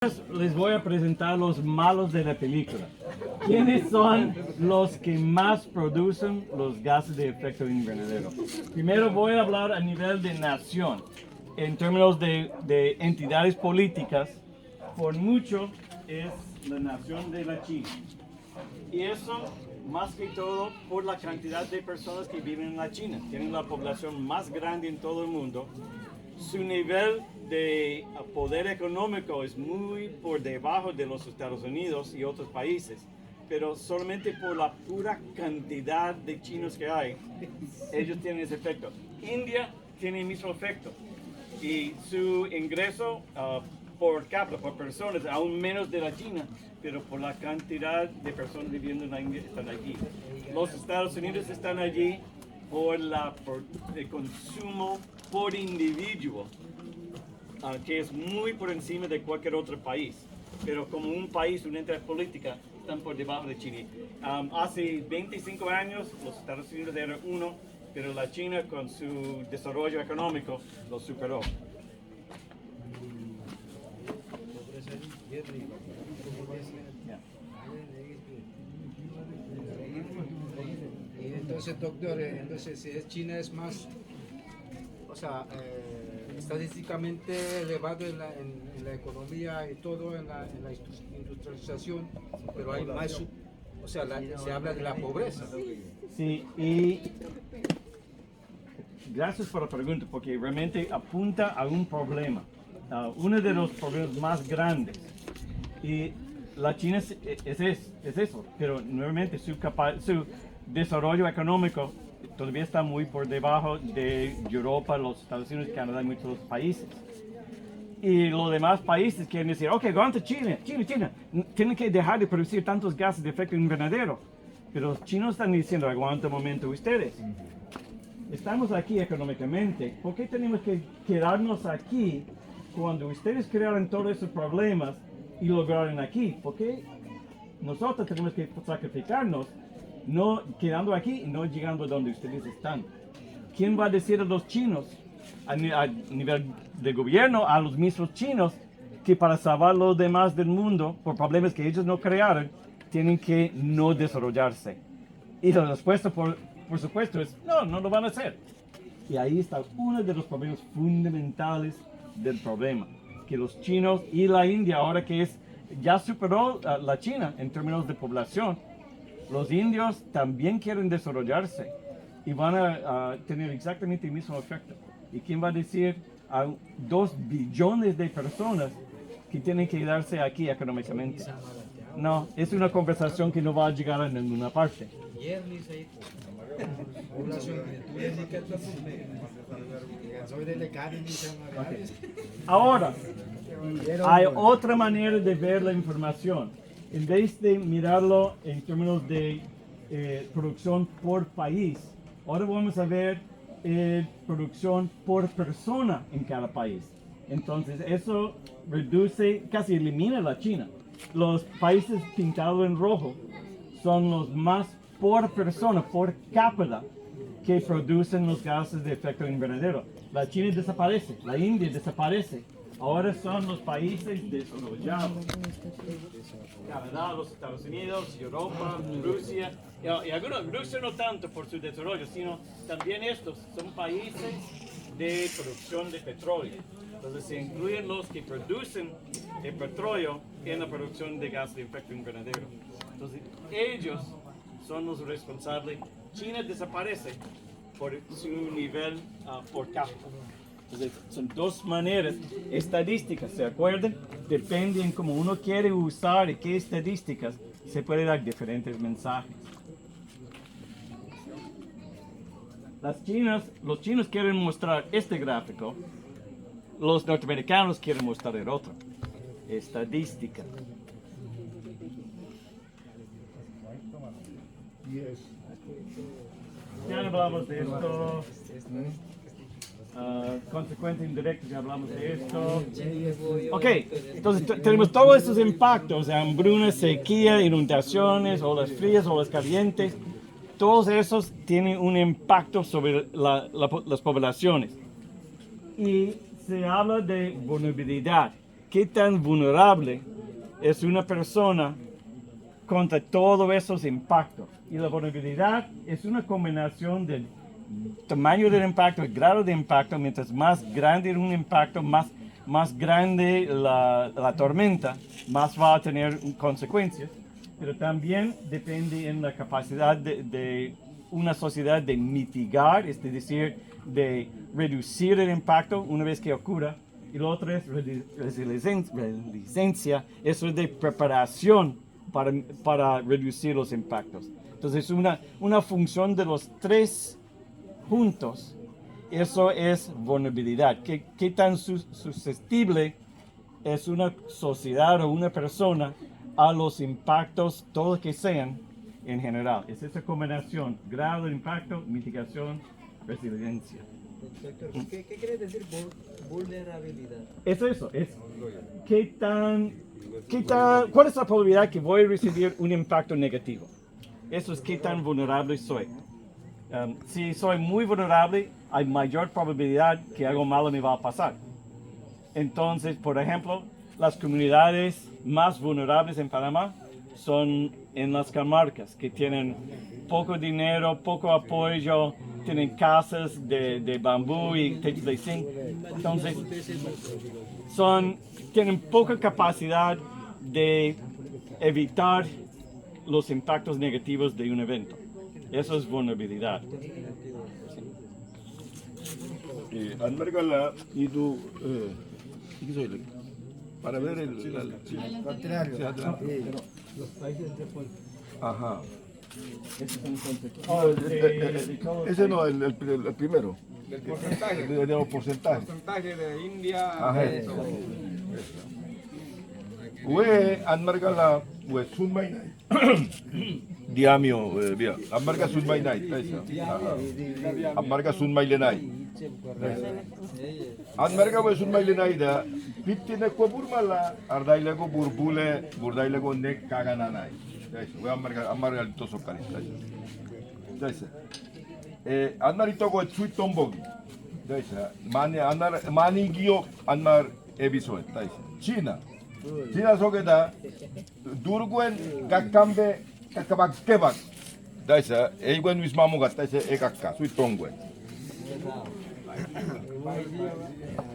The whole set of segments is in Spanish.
Les voy a presentar los malos de la película. ¿Quiénes son los que más producen los gases de efecto invernadero? Primero voy a hablar a nivel de nación. En términos de entidades políticas, por mucho es la nación de la China. Y eso, más que todo, por la cantidad de personas que viven en la China. Tienen la población más grande en todo el mundo. Su nivel de poder económico es muy por debajo de los Estados Unidos y otros países, pero solamente por la pura cantidad de chinos que hay, ellos tienen ese efecto. India tiene el mismo efecto y su ingreso por cápita, por personas, aún menos de la China, pero por la cantidad de personas viviendo en la India están allí. Los Estados Unidos están allí por el consumo por individuo, que es muy por encima de cualquier otro país. Pero como un país, una entidad política, están por debajo de China. Hace 25 años los Estados Unidos eran uno, pero la China con su desarrollo económico lo superó. Entonces, doctor, entonces si es China es más, o sea, estadísticamente elevado en la economía y todo, en la industrialización, pero hay más, o sea, se habla de la pobreza. Sí, y gracias por la pregunta, porque realmente apunta a un problema, uno de los problemas más grandes. Y la China es eso, pero nuevamente su desarrollo económico todavía está muy por debajo de Europa, los Estados Unidos, Canadá y muchos otros países. Y los demás países quieren decir, ok, aguanta China, tienen que dejar de producir tantos gases de efecto invernadero. Pero los chinos están diciendo, aguanta un momento ustedes. Estamos aquí económicamente, ¿por qué tenemos que quedarnos aquí cuando ustedes crearon todos esos problemas y lograron aquí? ¿Por qué nosotros tenemos que sacrificarnos, no quedando aquí y no llegando a donde ustedes están? ¿Quién va a decir a los chinos, a nivel de gobierno, a los mismos chinos, que para salvar los demás del mundo, por problemas que ellos no crearon, tienen que no desarrollarse? Y la respuesta, por supuesto, es no lo van a hacer. Y ahí está uno de los problemas fundamentales del problema, que los chinos y la India, ahora que ya superó a la China en términos de población, los indios también quieren desarrollarse y van a tener exactamente el mismo efecto. ¿Y quién va a decir a 2 billones de personas que tienen que quedarse aquí económicamente? No, es una conversación que no va a llegar a ninguna parte. Ahora, hay otra manera de ver la información. En vez de mirarlo en términos de producción por país, ahora vamos a ver producción por persona en cada país. Entonces, eso reduce, casi elimina la China. Los países pintados en rojo son los más por persona, por cápita, que producen los gases de efecto invernadero. La China desaparece, la India desaparece. Ahora son los países desarrollados. Canadá, los Estados Unidos, Europa, Rusia. Y algunos, Rusia no tanto por su desarrollo, sino también estos son países de producción de petróleo. Entonces se incluyen los que producen el petróleo en la producción de gases de efecto invernadero. Entonces ellos son los responsables. China desaparece por su nivel por cápita. Entonces, son 2 maneras estadísticas, ¿se acuerdan? Depende en cómo uno quiere usar y qué estadísticas, se puede dar diferentes mensajes. Los chinos quieren mostrar este gráfico, los norteamericanos quieren mostrar el otro. Estadística. Ya hablamos de esto. Consecuencias indirectas, ya hablamos de esto. Ok, entonces tenemos todos estos impactos, hambruna, sequía, inundaciones, olas frías, olas calientes. Todos esos tienen un impacto sobre las poblaciones. Y se habla de vulnerabilidad. qué tan vulnerable es una persona contra todos esos impactos. Y la vulnerabilidad es una combinación del tamaño del impacto, el grado de impacto. Mientras más grande un impacto, más grande la tormenta, más va a tener consecuencias. Pero también depende en la capacidad de una sociedad de mitigar, es decir, de reducir el impacto una vez que ocurra. Y lo otro es resiliencia, eso es de preparación para reducir los impactos. Entonces, una función de los tres juntos, eso es vulnerabilidad. ¿Qué tan susceptible es una sociedad o una persona a los impactos, todos que sean, en general? Es esa combinación, grado de impacto, mitigación, resiliencia. Doctor, ¿qué quiere decir vulnerabilidad? Es eso, es ¿cuál es la probabilidad que voy a recibir un impacto negativo? Eso es qué tan vulnerable soy. Si soy muy vulnerable, hay mayor probabilidad que algo malo me va a pasar. Entonces, por ejemplo, las comunidades más vulnerables en Panamá son en las comarcas, que tienen poco dinero, poco apoyo, tienen casas de bambú y techos de zinc. Entonces, tienen poca capacidad de evitar los impactos negativos de un evento. Eso es vulnerabilidad. Anmargala y tú, ¿qué soy? Para ver el Los países después. Ajá. Oh, Ese no, el primero. Del porcentaje. De los porcentajes. Porcentaje de India. Ajá. We Anmargala, we Sunmay Diamio, via. Anmarga Sunmay Night. Anmarga Sunmay Lenay. Anmarga we Sunmay Lenay da. Pitine ko burmala, ardaile ko burdaile ko nek kagananay. We Anmarga to sokari. Anmarito ko sweet tombogi. Mani gio Anmar episode. China. China 속에다 두르고엔 각감베 각가박개박 다이사 에이관 위스마모 갔다 이제 에각가 수이똥고엔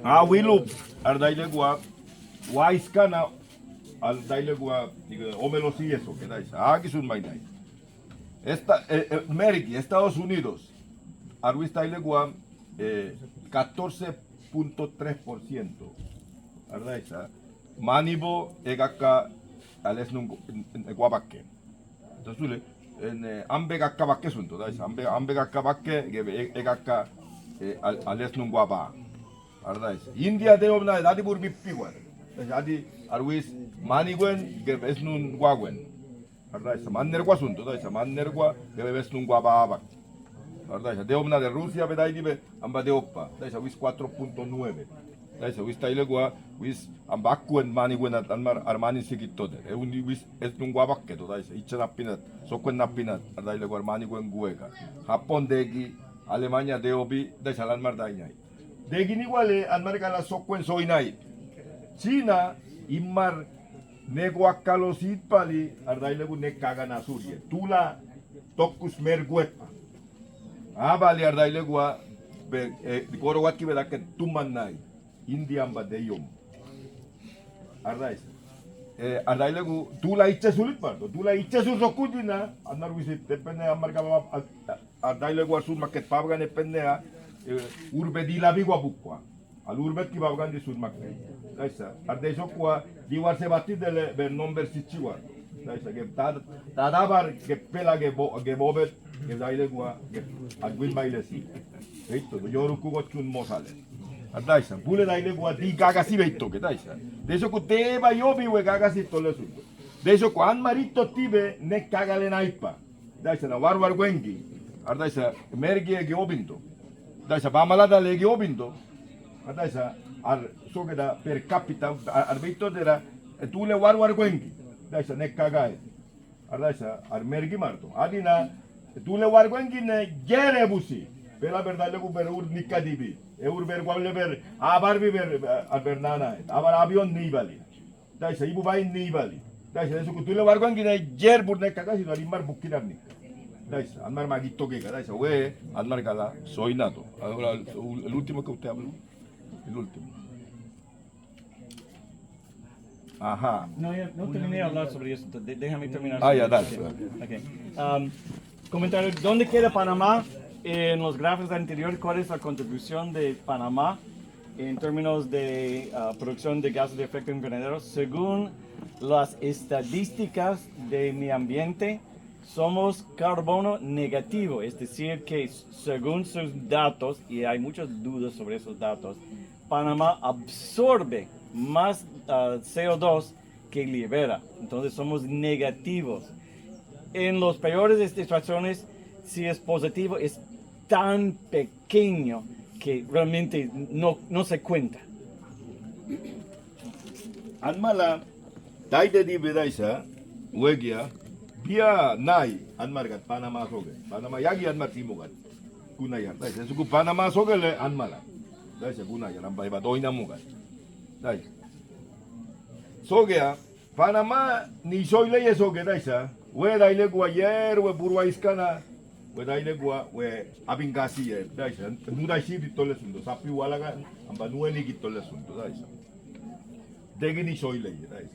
아윌루 알다이레구아 와이스카나 알다이레구아 이거 오멜로시에소 que 다이사 아기순 마이나이 Estados Unidos arwista이레구아 14.3% 알다이사 Manibo egaka alesnun guabaque. Entonces, en ambegaka baque sunto, ¿sabes? Ambegaka baque egaka alesnun guaba. ¿Verdad? India de obna dadi burbi piguan. Dadi arwis maniguen que besnun guaguen. ¿Verdad? Mannergua sunto, ¿sabes? Mannergua que besnun guaba. ¿Verdad? De obna de Rusia bedai dibe amba de opa. ¿Sabes? Arwis 4.9. Daisa wis tailegua wis ambakuen mani buena tanmar armani sigitode euni wis etnun guabakketo daisa itchanapinat sokuen napinat dailegua armani guen guega Japón degi Alemania deobi daisa lanmar dainai degi ni wale anmarga la sokuen soinai China immar neguakalosit pali ardailegu ne kagana surie tula tokus merguepa abali ardailegua be gorowatki bedaket tumanai Indian badeyom. Ardais. Ardailegu tula itche sulit parto. Tula itche sur sokudina. Andar wisit depende amarga ardailegu sur maket pabgan depende urbe di la bigua bukwa. Al urbe ki pabgan di sur maket. Daisa. Ardaiso kwa diwar se bati dele ber number sichiwa. Daisa ke tadabar ke pela ke bobet ke dailegu ke agwin bailesi. Eito yoru kugot kun mosale. Daisa, bule daile gua di gagasi beito que daisa. De eso que te va yo vi we gagasi tole su. De eso que an marito tibe ne cagale naipa. Daisa na warwar wengi. Daisa mergi ge obindo. Daisa ba malada le ge obindo. Daisa ar so que da per capita ar beito dera tu le warwar wengi. Daisa ne cagae. Daisa ar mergi marto. Adina tu le warwengi ne gere busi. Pela verdad le gu berur nikadibi. ber guable ber abar ber nana abar avion ni bali dai sa ibu bai ni bali dai sa su kutule wargon gina jer burne kaga si dari mar bukinar ni dai sa anmar magito que dai sa we anmar gala soy nato ahora el último que usted habló el último. Ajá. No, no terminé de hablar sobre eso, déjame terminar. Ah, ya, dale. Okay. Comentario, ¿dónde queda Panamá? En los gráficos anteriores, ¿cuál es la contribución de Panamá en términos de producción de gases de efecto invernadero? Según las estadísticas de mi ambiente, somos carbono negativo, es decir, que según sus datos, y hay muchas dudas sobre esos datos, Panamá absorbe más CO2 que libera, entonces somos negativos. En los peores estaciones, si es positivo, es tan pequeño que realmente no se cuenta. Anmala dai de di bedaisa wegia bia nai anmargat Panama soge Panama yagi anmar timogat kunayar dai su Panama soge le anmala dai se kunayar ambai ba doina mugat dai sogea Panama ni soy le soge dai sa we dai le gua yer we burwa iskana we dai le gua we abingasi yer dai sa mudai si ditole sundo sapi walaga amba nueli gitole sundo dai sa degi ni soy le dai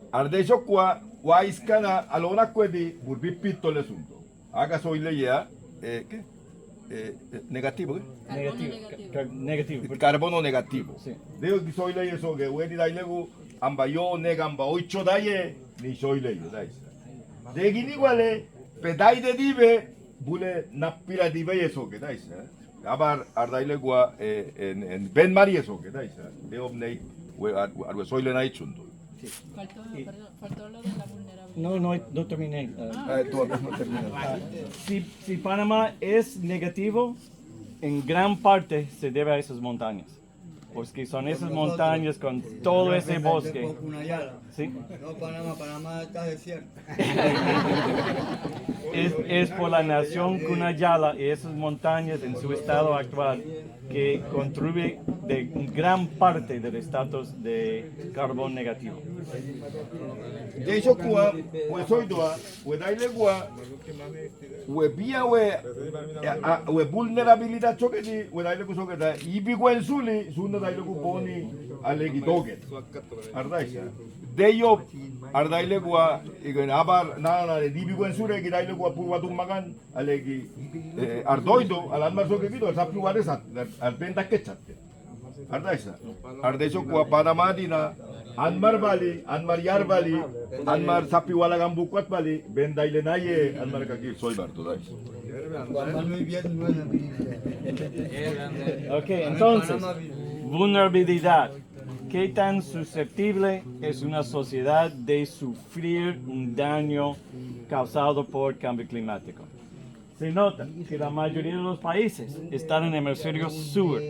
Ardecho kwa waiskana alona kwedi burbi pito le asunto. Haga soy le ya ¿qué? Negativo, Negativo. carbono negativo. Sí. Deo que soy le eso que wedi dai legu amba yo negamba ocho daye ni soy le dai. De gini wale pedai de dive bule napira dive eso que dai. Abar ardai legua en ben mari eso que dai. De obnei we arwe soy le nai chundo. Faltó lo de la vulnerabilidad. No terminé. Todavía no termina. Si Panamá es negativo, en gran parte se debe a esas montañas. Porque son esas montañas con todo ese bosque. ¿Sí? No, Panamá está desierto. Es por la nación Cunayala y esas montañas en su estado actual que contribuye de gran parte del estatus de carbón negativo. De hecho, pues hoy doa, pues dai gua, we via we vulnerabilidad choque di, we dai legu choque da, ibi gwen suli, suno dai legu boni alegi doget. Ardaisa. De yo ardai legua, igen abar na ibi gwen suli gi dai legu purwa magan alegi ardoido alan choque gido, sa pluares al benda kechatte. Ardaisa. Ardeso kwa Panamá dina Anmar Bali, Anmar Yar Bali, Anmar Sapi Walagam Bukwat Bali, Ben Dailenaye, Anmar Kaki, soy Barto Dais. Ok, entonces, vulnerabilidad. ¿Qué tan susceptible es una sociedad de sufrir un daño causado por cambio climático? Se nota que la mayoría de los países están en el hemisferio sur.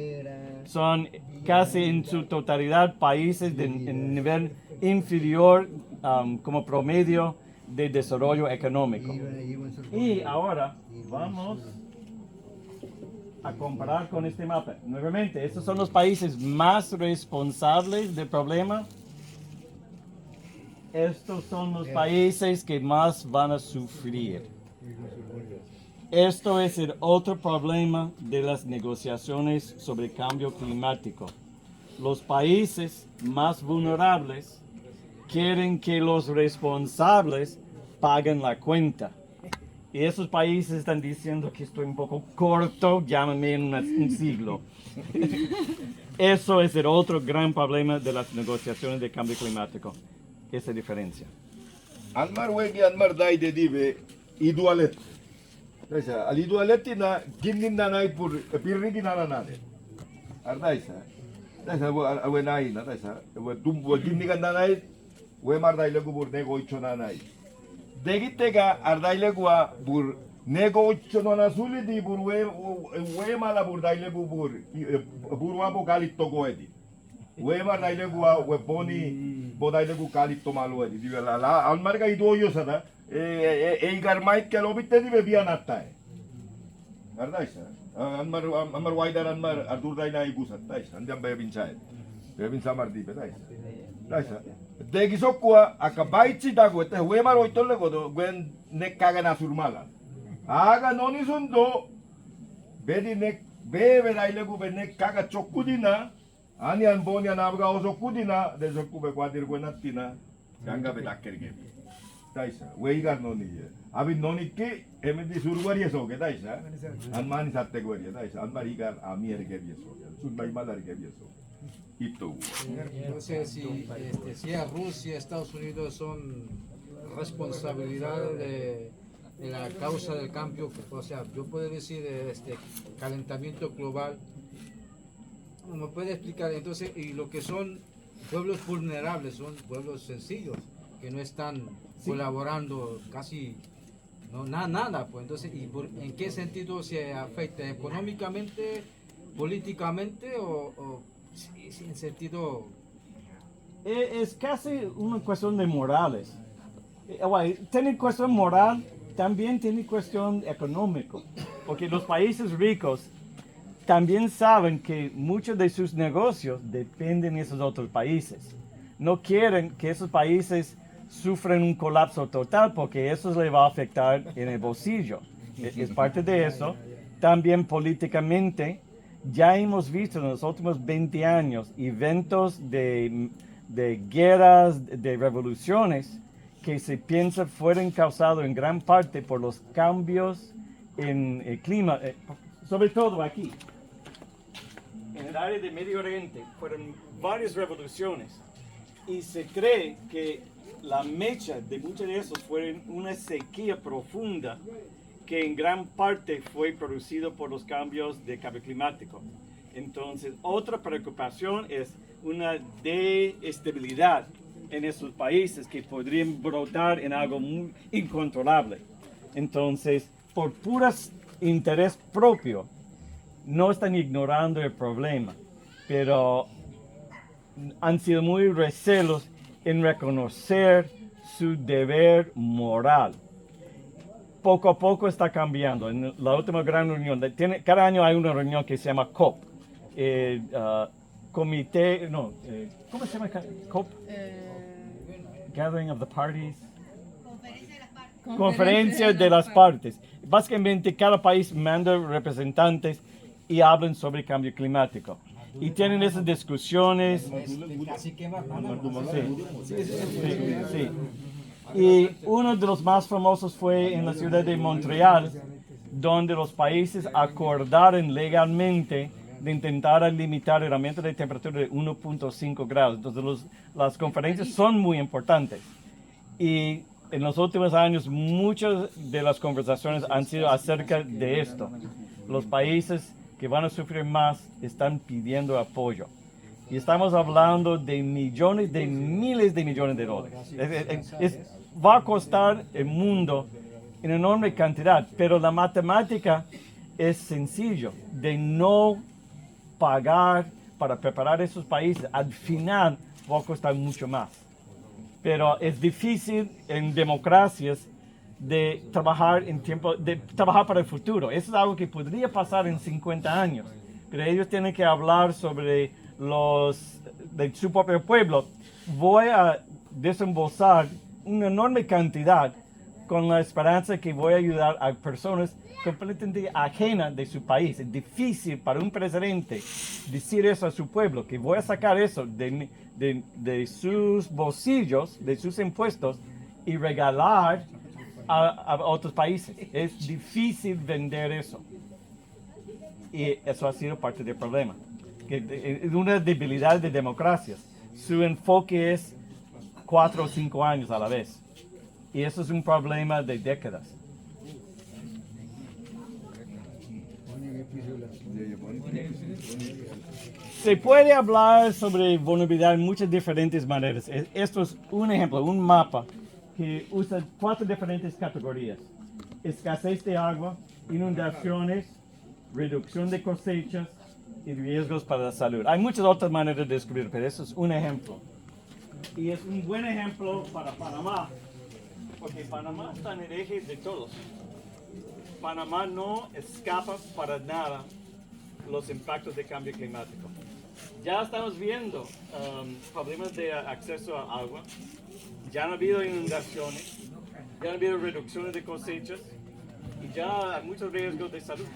Son casi en su totalidad países de nivel inferior como promedio de desarrollo económico. Y ahora vamos a comparar con este mapa. Nuevamente, estos son los países más responsables del problema. Estos son los países que más van a sufrir. Esto es el otro problema de las negociaciones sobre cambio climático. Los países más vulnerables quieren que los responsables paguen la cuenta. Y esos países están diciendo que estoy un poco corto, llámame en un siglo. Eso es el otro gran problema de las negociaciones de cambio climático, esa diferencia. Anmar wegi Anmar dai de dive idualet. Daisa, al idualeti na ginin na nai pur pirrigi na nade. Ardaisa. Daisa we nai na daisa. We tum we ginigan na nai we mar dai legu bur nego icho na nai. Degitega ardai legu bur nego icho na suli di bur we mala bur dai legu bur wa bo galito goedi. We mar dai legu we boni bodai legu galito malo edi. Di la almar ga idoyo sada. Eigar mait que lo viste di bebía nata. ¿Verdad esa? Anmar Waidar Anmar Artur Daina Igusat, Tais, Andiam Bebinchai. Bebinsa Mardipe, Tais. Tais. Degisokua, Akabaichi Dago, Wemar Oitolego, when Nekaga Nasurmala. Aga Nonisundo, Bedi Nek, Bebe Dailegu, Nekaga Chokudina, Anian Bonia Naga Osokudina, there's a Kube Quadirguenatina, Ganga Bedakerge. Taisa, Weigar Noni. Abin Noni K, Emedi Surguaria Soga, Taisa, and Mani Sateguaria, Taisa, and Marigar Amir Gavieso, Sunday Mother Gavieso. Ito. No sé si a Rusia, Estados Unidos son responsabilidades de la causa del cambio, o sea, yo puedo decir calentamiento global. ¿Me puede explicar entonces? Y lo que son pueblos vulnerables son pueblos sencillos que no están colaborando casi nada, pues entonces ¿en qué sentido se afecta? ¿Económicamente, políticamente o en sentido? Es casi una cuestión de morales. Tiene cuestión moral, también tiene cuestión económica, porque los países ricos también saben que muchos de sus negocios dependen de esos otros países. No quieren que esos países sufran un colapso total porque eso les va a afectar en el bolsillo. Es parte de eso. También políticamente, ya hemos visto en los últimos 20 años eventos de guerras, de revoluciones que se piensa fueron causados en gran parte por los cambios en el clima, sobre todo aquí. En el área de Medio Oriente fueron varias revoluciones y se cree que la mecha de muchos de esos fue una sequía profunda que en gran parte fue producido por los cambios de cambio climático. Entonces, otra preocupación es una desestabilidad en esos países que podrían brotar en algo muy incontrolable. Entonces, por puras interés propio, no están ignorando el problema, pero han sido muy recelos en reconocer su deber moral. Poco a poco está cambiando. En la última gran reunión, cada año hay una reunión que se llama COP, ¿cómo se llama COP? Gathering of the Parties. Conferencia de las partes. Básicamente cada país manda representantes y hablan sobre cambio climático. Y tienen esas discusiones. Sí. Y uno de los más famosos fue en la ciudad de Montreal, donde los países acordaron legalmente de intentar limitar el aumento de temperatura de 1.5 grados. Entonces las conferencias son muy importantes. Y en los últimos años muchas de las conversaciones han sido acerca de esto. Los países que van a sufrir más están pidiendo apoyo. Y estamos hablando de millones, de miles de millones de dólares. Va a costar el mundo en enorme cantidad, pero la matemática es sencillo, de no pagar para preparar esos países, al final va a costar mucho más. Pero es difícil en democracias de trabajar para el futuro. Eso es algo que podría pasar en 50 años, pero ellos tienen que hablar sobre de su propio pueblo. Voy a desembolsar una enorme cantidad con la esperanza que voy a ayudar a personas completamente ajenas de su país. Es difícil para un presidente decir eso a su pueblo, que voy a sacar eso de sus bolsillos, de sus impuestos y regalar a otros países. Es difícil vender eso. Y eso ha sido parte del problema. Es una debilidad de democracias. Su enfoque es 4 o 5 años a la vez. Y eso es un problema de décadas. Se puede hablar sobre vulnerabilidad de muchas diferentes maneras. Esto es un ejemplo, un mapa que usa 4 diferentes categorías: escasez de agua, inundaciones, reducción de cosechas y riesgos para la salud. Hay muchas otras maneras de describir, pero eso es un ejemplo. Y es un buen ejemplo para Panamá, porque Panamá está en el eje de todos. Panamá no escapa para nada los impactos de cambio climático. Ya estamos viendo problemas de acceso a agua, ya han habido inundaciones, ya han habido reducciones de cosechas y ya hay muchos riesgos de salud.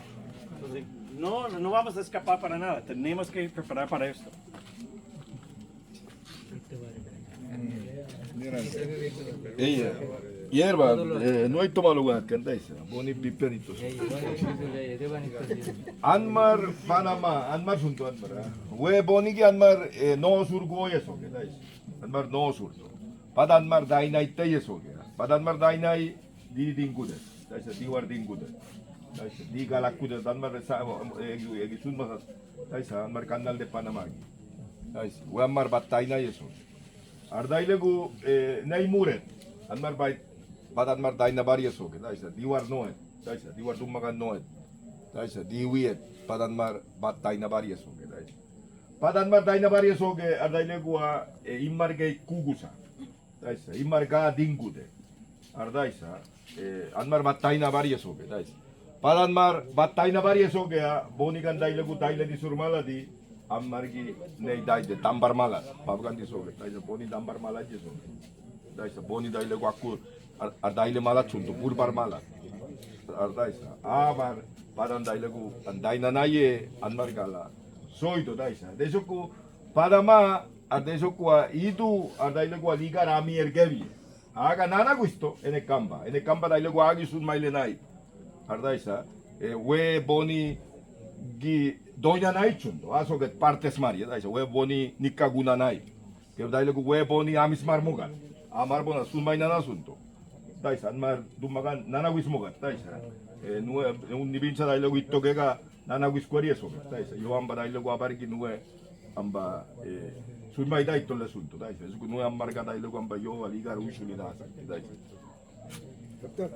Entonces, no vamos a escapar para nada, tenemos que preparar para esto. Hierba, no hay tomado lugar, que andáis, boni piperitos. Anmar, Panamá, Anmar sunto Anmar. We bonigi Anmar no surgo eso, que dais. Anmar no surto. Pad Anmar dainai te eso, que. Pad Anmar dainai di dingude. Dais di war dingude. Dais di galakude Anmar sa sun mas. Dais Anmar canal de Panamá. Dais we Anmar batainai eso. Ardailegu nei muret. Anmar bait Pad Anmar daina varias so, que dais di war noet. Dais di war dumagan noet. Dais di wiet Pad Anmar bataina varias so, que dais. Pad Anmar daina varias so, que ardailegu immar ge kugusa. Dais immar ga dingude. Ardaisa Anmar bataina varias so, que dais. Pad Anmar bataina varias so, que bonigan dailegu daile di surmala di Ammargi nei dai de tambar malas, pabgan di so, dais boni tambar malas di so. Dais boni daile guaku ardaile malat chunto purbar malat. Ardaisa abar padan daile gu andaina naye Anmar gala. Soito daisa. Deso ku padama adeso ku itu ardaile gu liga rami ergevi. Aga nana gusto en el camba daile gu agi sun maile nai. Ardaisa we boni gi doña nai chundo. Aso que partes maria daisa we boni nikaguna nai. Que daile gu we boni amis marmugan. Amar bona sun mai nana sunto. Daisa Anmar dumagan nana wismogat daisa. Nue un nibincha daile gu itto kega nana wisquari eso. Daisa yo amba daile gu abargi nue amba sun mai dai tolle sunto daisa. Eso nue Anmar ga daile gu amba yo aligar ushuli daisa. Daisa. Doctor,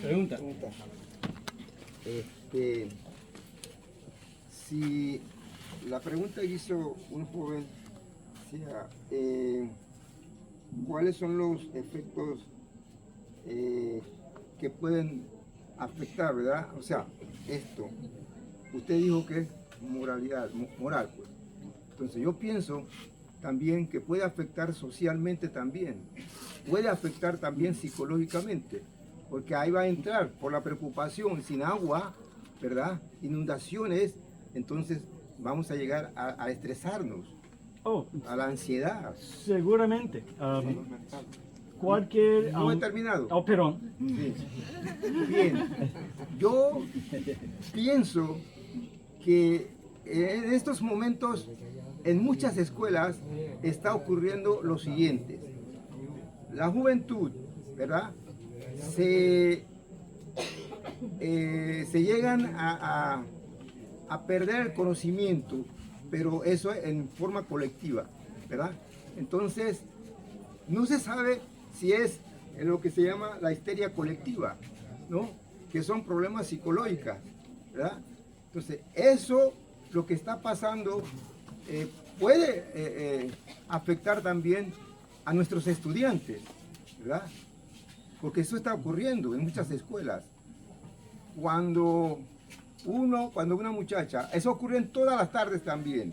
Pregunta. Si la pregunta que hizo un joven, o sea, ¿cuáles son los efectos que pueden afectar, verdad? O sea, esto, usted dijo que es moral, pues. Entonces yo pienso también que puede afectar socialmente también, puede afectar también psicológicamente, porque ahí va a entrar por la preocupación, sin agua, ¿verdad? Inundaciones, entonces vamos a llegar a estresarnos, Oh, a la ansiedad. seguramente. Cualquier... No he terminado. Oh, perdón. Sí. Bien, yo pienso que en estos momentos en muchas escuelas está ocurriendo lo siguiente. La juventud, ¿verdad? Se llegan a perder el conocimiento, pero eso en forma colectiva, ¿verdad? Entonces, no se sabe si es en lo que se llama la histeria colectiva, ¿no? Que son problemas psicológicos, ¿verdad? Entonces, eso, lo que está pasando, puede afectar también a nuestros estudiantes, ¿verdad? Porque eso está ocurriendo en muchas escuelas. Cuando una muchacha, eso ocurre en todas las tardes también,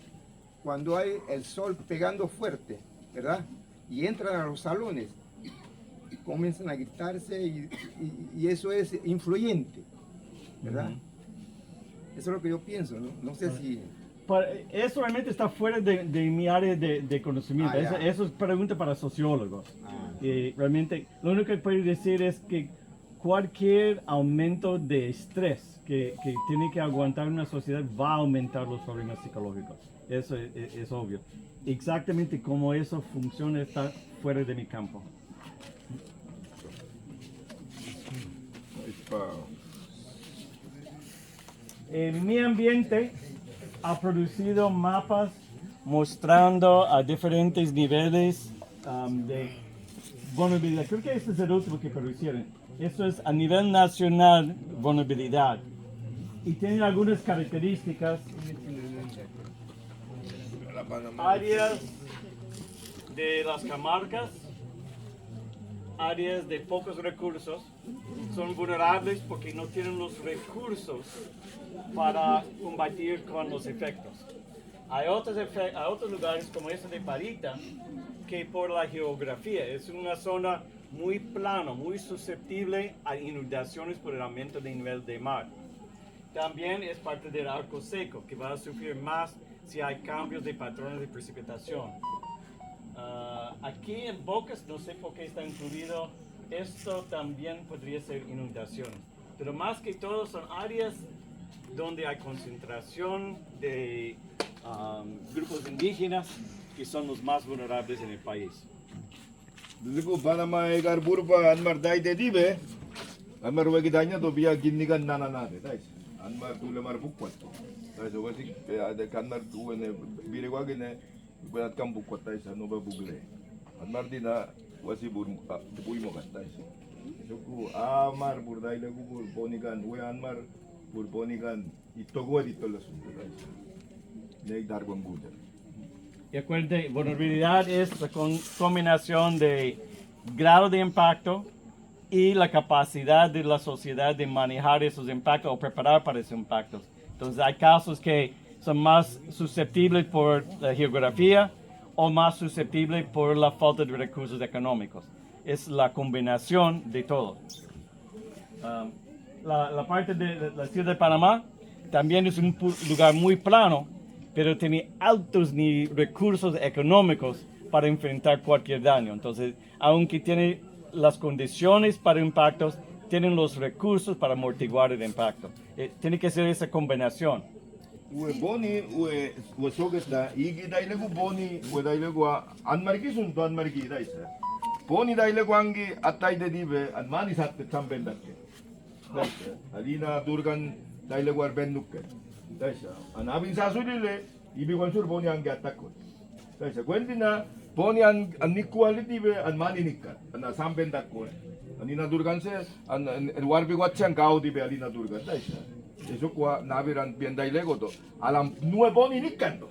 cuando hay el sol pegando fuerte, ¿verdad? Y entran a los salones, comienzan a gritarse y eso es influyente, ¿verdad? Eso es lo que yo pienso, ¿no? No sé si... Eso realmente está fuera de mi área de conocimiento. Ah, ya. Eso es pregunta para sociólogos. Realmente, lo único que puedo decir es que cualquier aumento de estrés que tiene que aguantar una sociedad va a aumentar los problemas psicológicos. Eso es obvio. Exactamente cómo eso funciona está fuera de mi campo. Mi ambiente ha producido mapas mostrando a diferentes niveles de vulnerabilidad. Creo que este es el último que producieron. Esto es a nivel nacional vulnerabilidad. Y tiene algunas características. Áreas de las comarcas áreas de pocos recursos son vulnerables porque no tienen los recursos para combatir con los efectos. Hay otros lugares como este de Parita que por la geografía es una zona muy plana, muy susceptible a inundaciones por el aumento del nivel del mar. También es parte del arco seco que va a sufrir más si hay cambios de patrones de precipitación. Aquí en Bocas, no sé por qué está incluido, esto también podría ser inundaciones. Pero más que todo son áreas donde hay concentración de grupos indígenas que son los más vulnerables en el país. 그리고 바나마에 갈 부르바 안말 다이데 디베 안말 왜 기다냐 도 비야 긴니가 나나나데 다이스 안말 둘레 말 북과또 다이스 왜시 안말 두에네 비레과게네 부앗 감 북과 다이스 노바 부글레 안말 디나 와시 부이모 갔다이스 조쿠 아말 부르다이레 구불 보니간 왜 안말 부르 보니간 이토고 디톨라순데 다이스 네 다르건 부자. Y acuérdense, vulnerabilidad es la combinación de grado de impacto y la capacidad de la sociedad de manejar esos impactos o preparar para esos impactos. Entonces hay casos que son más susceptibles por la geografía o más susceptibles por la falta de recursos económicos. Es la combinación de todo. La parte de la ciudad de Panamá también es un lugar muy plano, pero tiene altos recursos económicos para enfrentar cualquier daño. Entonces, aunque tiene las condiciones para impactos, tienen los recursos para amortiguar el impacto. Tiene que ser esa combinación. 우에 보니 우에 속에다 이기 다이레고 보니 우에 다이레고 안 마르기 순도 안 마르기 다 있어. 보니 다이레고 한기 아타이데 디베 안 많이 샀대 참벤다께. 알리나 두르간 다이레고 알 벤누께. 다이사 안 아빈 사수리레 이비관 술 보니 한게 아타코. 다이사 웬디나 보니 안 니쿠알리 디베 안 많이 니까. 안 삼벤다코. 아니나 두르간세 안 와르비 와찬 가우디베 알리나 두르간 다이사. Eso qua naviran bien dailegoto alam nue boni nikando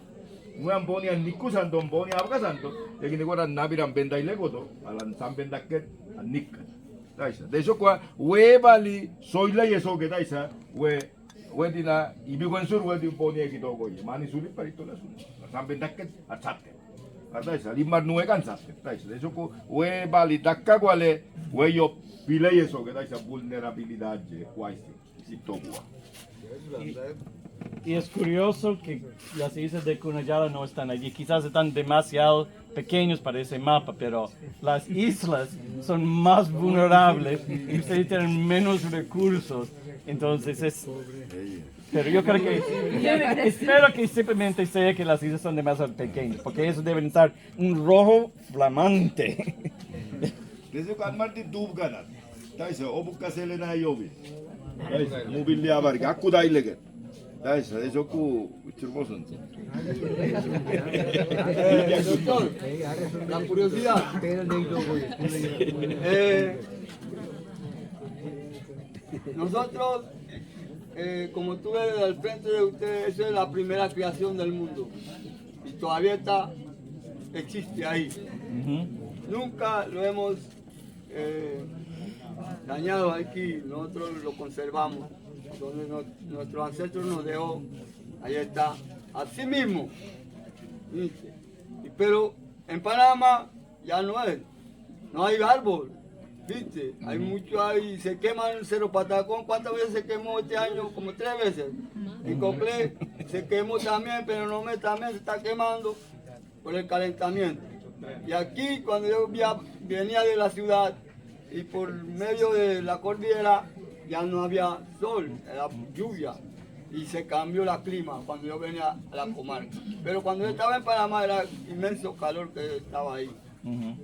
nuan boni an nikusando boni abgasando egini gora naviran ben dailegoto alan san ben dakket an nikka daisa de eso qua we bali soila yeso que daisa we dina ibigon sur we di boni egi dogo ye mani suli parito la suli san ben dakket achatte daisa limar nue cansatte daisa de eso qua we bali dakka quale we yo pile yeso que daisa vulnerabilidad je quasi si togua. Y es curioso que las islas de Cunayala no están allí. Quizás están demasiado pequeños para ese mapa, pero las islas son más vulnerables y ustedes tienen menos recursos. Entonces es... Pero yo creo que... Espero que simplemente sea que las islas son demasiado pequeñas, porque eso debe estar un rojo flamante. Desde que Marti Dubgana, Taisa, Obucaselena Yobi. Mobility abar gakku dailege. Daisa, eso ku churmoson. Doctor, la curiosidad. Nosotros, como tú ves al frente de ustedes, esa es la primera creación del mundo. Y todavía existe ahí. Nunca lo hemos dañado aquí, nosotros lo conservamos, donde nuestro ancestro nos dejó, ahí está, así mismo, ¿viste? Pero en Panamá ya no hay árbol, ¿viste? Hay mucho ahí, se quema en el Cerro Patacón. ¿Cuántas veces se quemó este año? Como 3 veces. En Coclé se quemó también, pero no también se está quemando por el calentamiento. Y aquí, cuando yo venía de la ciudad, y por medio de la cordillera ya no había sol, era lluvia y se cambió el clima cuando yo venía a la comarca. Pero cuando yo estaba en Panamá era inmenso calor que estaba ahí,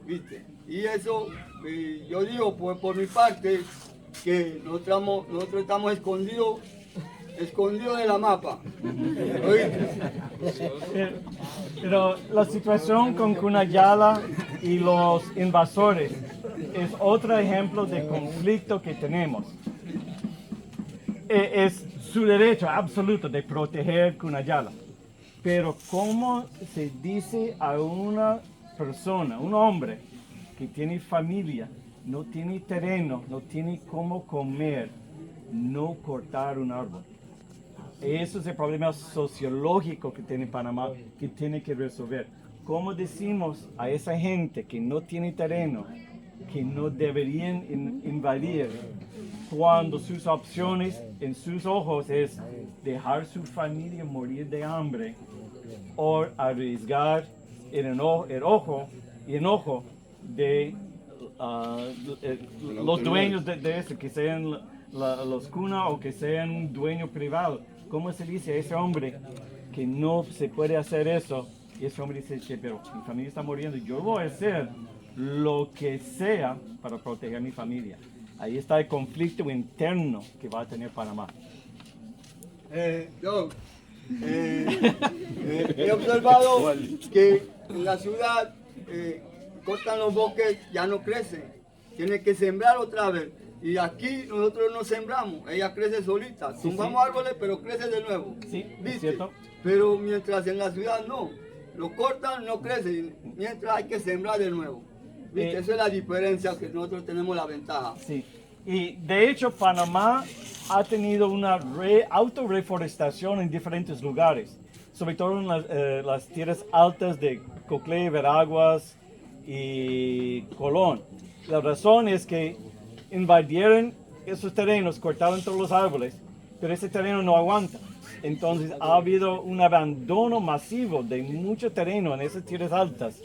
¿viste? Y eso, yo digo pues, por mi parte que nosotros estamos escondidos de la mapa. Pero la situación con Cunayala y los invasores es otro ejemplo de conflicto que tenemos. Es su derecho absoluto de proteger Cunayala. Pero ¿cómo se dice a una persona, un hombre que tiene familia, no tiene terreno, no tiene cómo comer, no cortar un árbol. Eso es el problema sociológico que tiene Panamá, que tiene que resolver. ¿Cómo decimos a esa gente que no tiene terreno, que no deberían invadir, cuando sus opciones en sus ojos es dejar su familia morir de hambre o arriesgar el enojo de los dueños de eso, que sean los cunas o que sean un dueño privado? ¿Cómo se dice a ese hombre que no se puede hacer eso? Y ese hombre dice que, pero mi familia está muriendo, yo voy a hacer lo que sea para proteger a mi familia. Ahí está el conflicto interno que va a tener Panamá. Yo he observado que en la ciudad cortan los bosques, ya no crecen. Tienen que sembrar otra vez. Y aquí nosotros no sembramos, ella crece solita. Tumbamos árboles, pero crece de nuevo. Sí, ¿Viste? es cierto. Pero mientras en la ciudad no, lo cortan, no crece. Mientras hay que sembrar de nuevo. ¿Viste? Esa es la diferencia, que nosotros tenemos la ventaja. Sí, y de hecho Panamá ha tenido una autorreforestación en diferentes lugares, sobre todo en las tierras altas de Coclé, Veraguas y Colón. La razón es que invadieron esos terrenos, cortaron todos los árboles, pero ese terreno no aguanta. Entonces ha habido un abandono masivo de mucho terreno en esas tierras altas.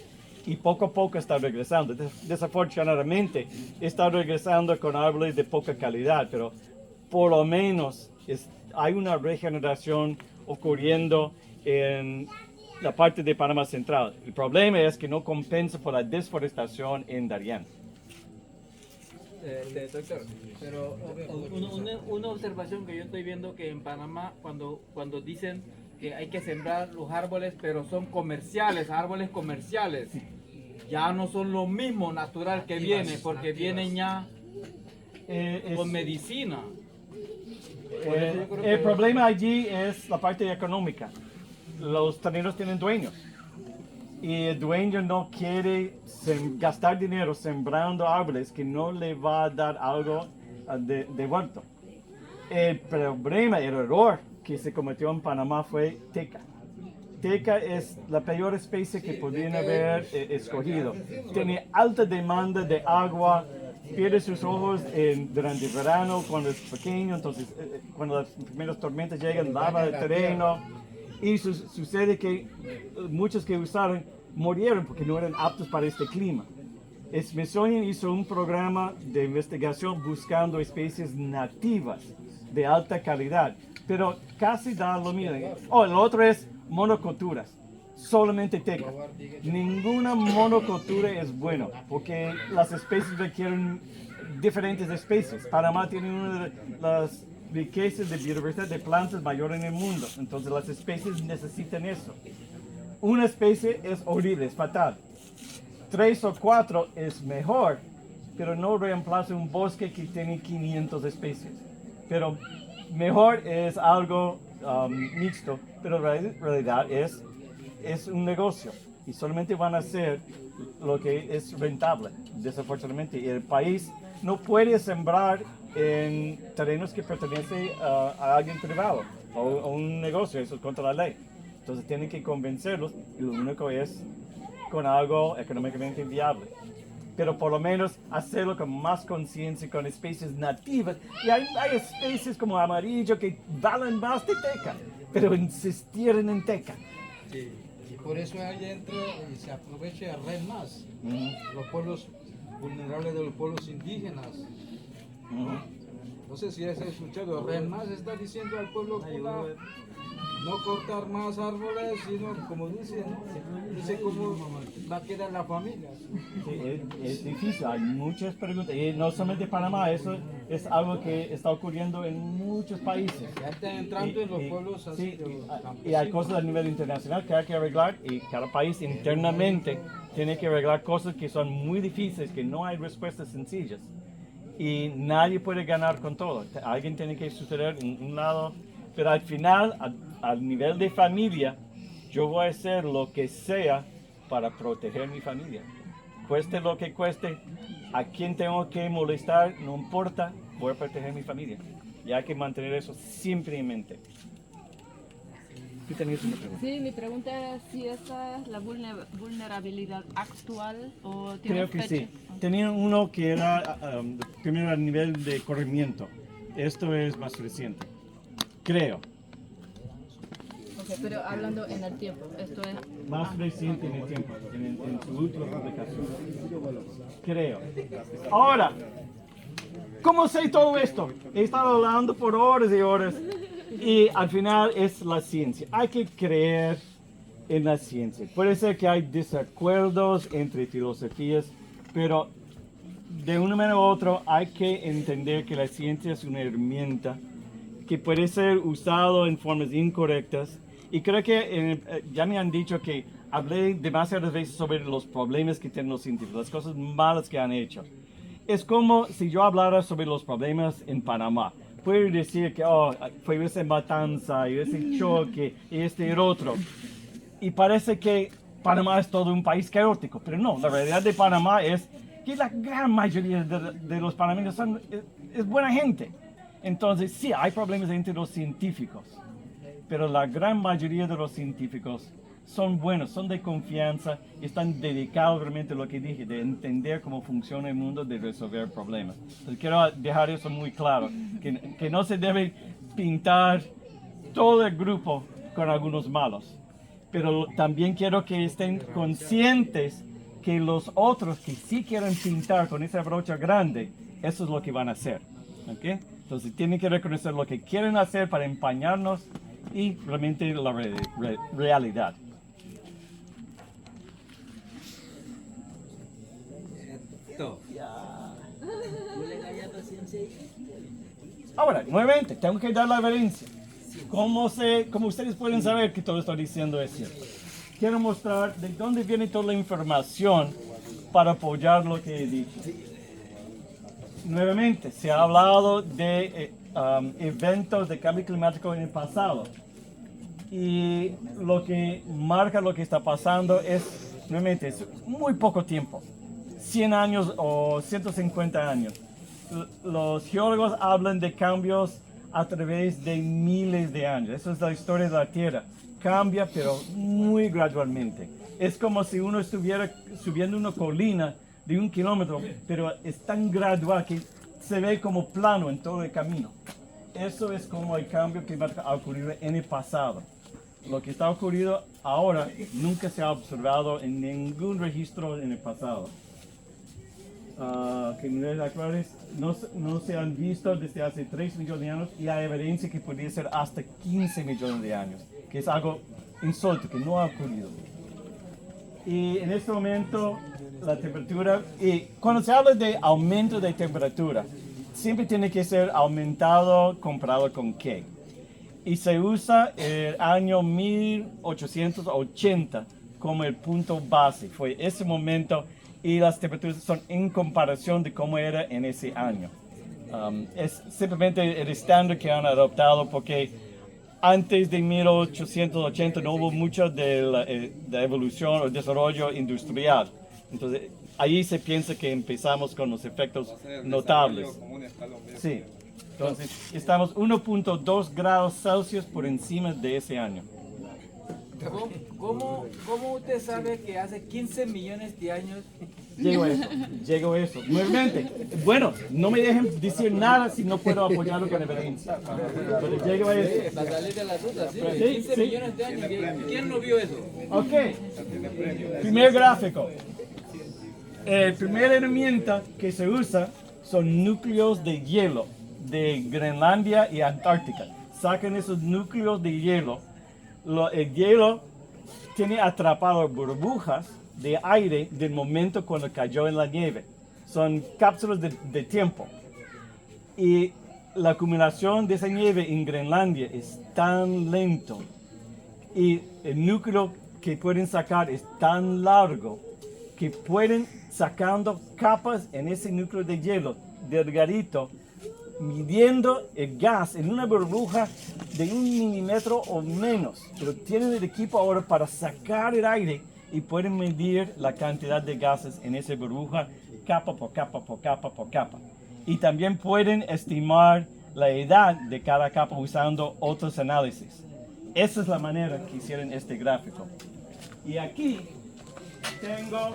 Y poco a poco está regresando. Desafortunadamente está regresando con árboles de poca calidad, pero por lo menos hay una regeneración ocurriendo en la parte de Panamá Central. El problema es que no compensa por la desforestación en Darién. Doctor, pero una observación que yo estoy viendo, que en Panamá cuando dicen que hay que sembrar los árboles, pero son comerciales, árboles comerciales, ya no son lo mismo natural que viene, porque vienen ya con medicina. El problema allí es la parte económica. Los terrenos tienen dueños y el dueño no quiere gastar dinero sembrando árboles que no le va a dar algo de vuelto. El problema, el error que se cometió en Panamá fue teca. Teca es la peor especie que podrían haber escogido. Tiene alta demanda de agua, pierde sus ojos durante el verano cuando es pequeño, entonces cuando las primeras tormentas llegan, lava el terreno. Y sucede que muchos que usaron murieron porque no eran aptos para este clima. Smithsonian hizo un programa de investigación buscando especies nativas de alta calidad, pero casi da lo mismo. El otro es monoculturas, solamente teca. Ninguna monocultura es buena porque las especies requieren diferentes especies. Panamá tiene una de las riquezas de biodiversidad de plantas mayor en el mundo, entonces las especies necesitan eso. Una especie es horrible, es fatal. 3 o 4 es mejor, pero no reemplaza un bosque que tiene 500 especies. Pero mejor es algo mixto, pero en realidad es un negocio y solamente van a hacer lo que es rentable, desafortunadamente. Y el país no puede sembrar en terrenos que pertenecen a alguien privado o a un negocio, eso es contra la ley. Entonces tienen que convencerlos y lo único es con algo económicamente viable. Pero por lo menos hacerlo con más conciencia, con especies nativas. Y hay especies como amarillo que valen más de teca, pero insistieron en teca. Sí. Y por eso ahí entra y se aprovecha el red más. Los pueblos vulnerables de los pueblos indígenas. No sé si has escuchado, red más está diciendo al pueblo cuna no cortar más árboles, sino como dice, ¿no? Dice cómo va a quedar la familia. Sí, es difícil, hay muchas preguntas. Y no solamente en Panamá, eso es algo que está ocurriendo en muchos países. Ya están entrando en los pueblos así. Sí, de los y hay campesinos. cosas a nivel internacional que hay que arreglar y cada país internamente tiene que arreglar cosas que son muy difíciles, que no hay respuestas sencillas. Y nadie puede ganar con todo. Alguien tiene que suceder en un lado, pero al final, al nivel de familia, yo voy a hacer lo que sea para proteger mi familia. Cueste lo que cueste, a quién tengo que molestar, no importa, voy a proteger a mi familia. Y hay que mantener eso siempre en mente. ¿Tú tenías una pregunta? Sí, mi pregunta era si esa es la vulnerabilidad actual o tiene Creo que fecha. sí. Tenían uno que era primero a nivel de corrimiento. Esto es más reciente. Creo. Ok, pero hablando en el tiempo, esto es... Más reciente en el tiempo, en su última publicación. Creo. Ahora, ¿cómo sé todo esto? He estado hablando por horas y horas y al final es la ciencia. Hay que creer en la ciencia. Puede ser que hay desacuerdos entre filosofías, pero de una manera u otra hay que entender que la ciencia es una herramienta que puede ser usado en formas incorrectas. Y creo que ya me han dicho que hablé demasiadas veces sobre los problemas que tienen los científicos, las cosas malas que han hecho. Es como si yo hablara sobre los problemas en Panamá. Puedo decir que fue esa matanza y ese choque y este y el otro. Y parece que Panamá es todo un país caótico, pero no, la realidad de Panamá es que la gran mayoría de los panameños es buena gente. Entonces sí, hay problemas entre los científicos, pero la gran mayoría de los científicos son buenos, son de confianza, están dedicados realmente a lo que dije, de entender cómo funciona el mundo, de resolver problemas. Entonces quiero dejar eso muy claro, que no se debe pintar todo el grupo con algunos malos, pero también quiero que estén conscientes que los otros que sí quieren pintar con esa brocha grande, eso es lo que van a hacer. ¿Okay? Entonces tienen que reconocer lo que quieren hacer para empañarnos y realmente la realidad. Ahora, nuevamente, tengo que dar la evidencia. ¿Cómo ustedes pueden saber que todo lo que estoy diciendo es cierto? Quiero mostrar de dónde viene toda la información para apoyar lo que he dicho. Nuevamente, se ha hablado de eventos de cambio climático en el pasado. Y lo que marca lo que está pasando es, nuevamente, es muy poco tiempo. 100 años o 150 años. Los geólogos hablan de cambios a través de miles de años. Esa es la historia de la Tierra. Cambia, pero muy gradualmente. Es como si uno estuviera subiendo una colina de 1 kilómetro, pero es tan gradual que se ve como plano en todo el camino. Eso es como el cambio climático ha ocurrido en el pasado. Lo que está ocurriendo ahora nunca se ha observado en ningún registro en el pasado. Que niveles actuales no se han visto desde hace 3 millones de años y hay evidencia que podría ser hasta 15 millones de años, que es algo insólito, que no ha ocurrido. Y en este momento la temperatura, y cuando se habla de aumento de temperatura, siempre tiene que ser aumentado comparado con qué. Y se usa el año 1880 como el punto base. Fue ese momento y las temperaturas son en comparación de cómo era en ese año. Es simplemente el estándar que han adoptado porque antes de 1880 no hubo mucho de evolución o desarrollo industrial. Entonces ahí se piensa que empezamos con los efectos notables. Sí. Entonces, estamos 1.2 grados Celsius por encima de ese año. ¿Cómo usted sabe que hace 15 millones de años? Llego a eso. Nuevamente, bueno, no me dejen decir nada si no puedo apoyarlo con evidencia. Pero llego a eso. Para salir de la duda, ¿sí? Sí, 15 sí. millones de años. ¿Quién no vio eso? Ok. Primer gráfico. El primer herramienta que se usa son núcleos de hielo de Groenlandia y Antártica. Sacan esos núcleos de hielo. El hielo tiene atrapado burbujas de aire del momento cuando cayó en la nieve. Son cápsulas de tiempo. Y la acumulación de esa nieve en Groenlandia es tan lento. Y el núcleo que pueden sacar es tan largo que pueden sacando capas en ese núcleo de hielo delgadito, midiendo el gas en una burbuja de 1 milímetro o menos. Pero tienen el equipo ahora para sacar el aire y pueden medir la cantidad de gases en esa burbuja capa por capa por capa por capa. Y también pueden estimar la edad de cada capa usando otros análisis. Esa es la manera que hicieron este gráfico. Y aquí tengo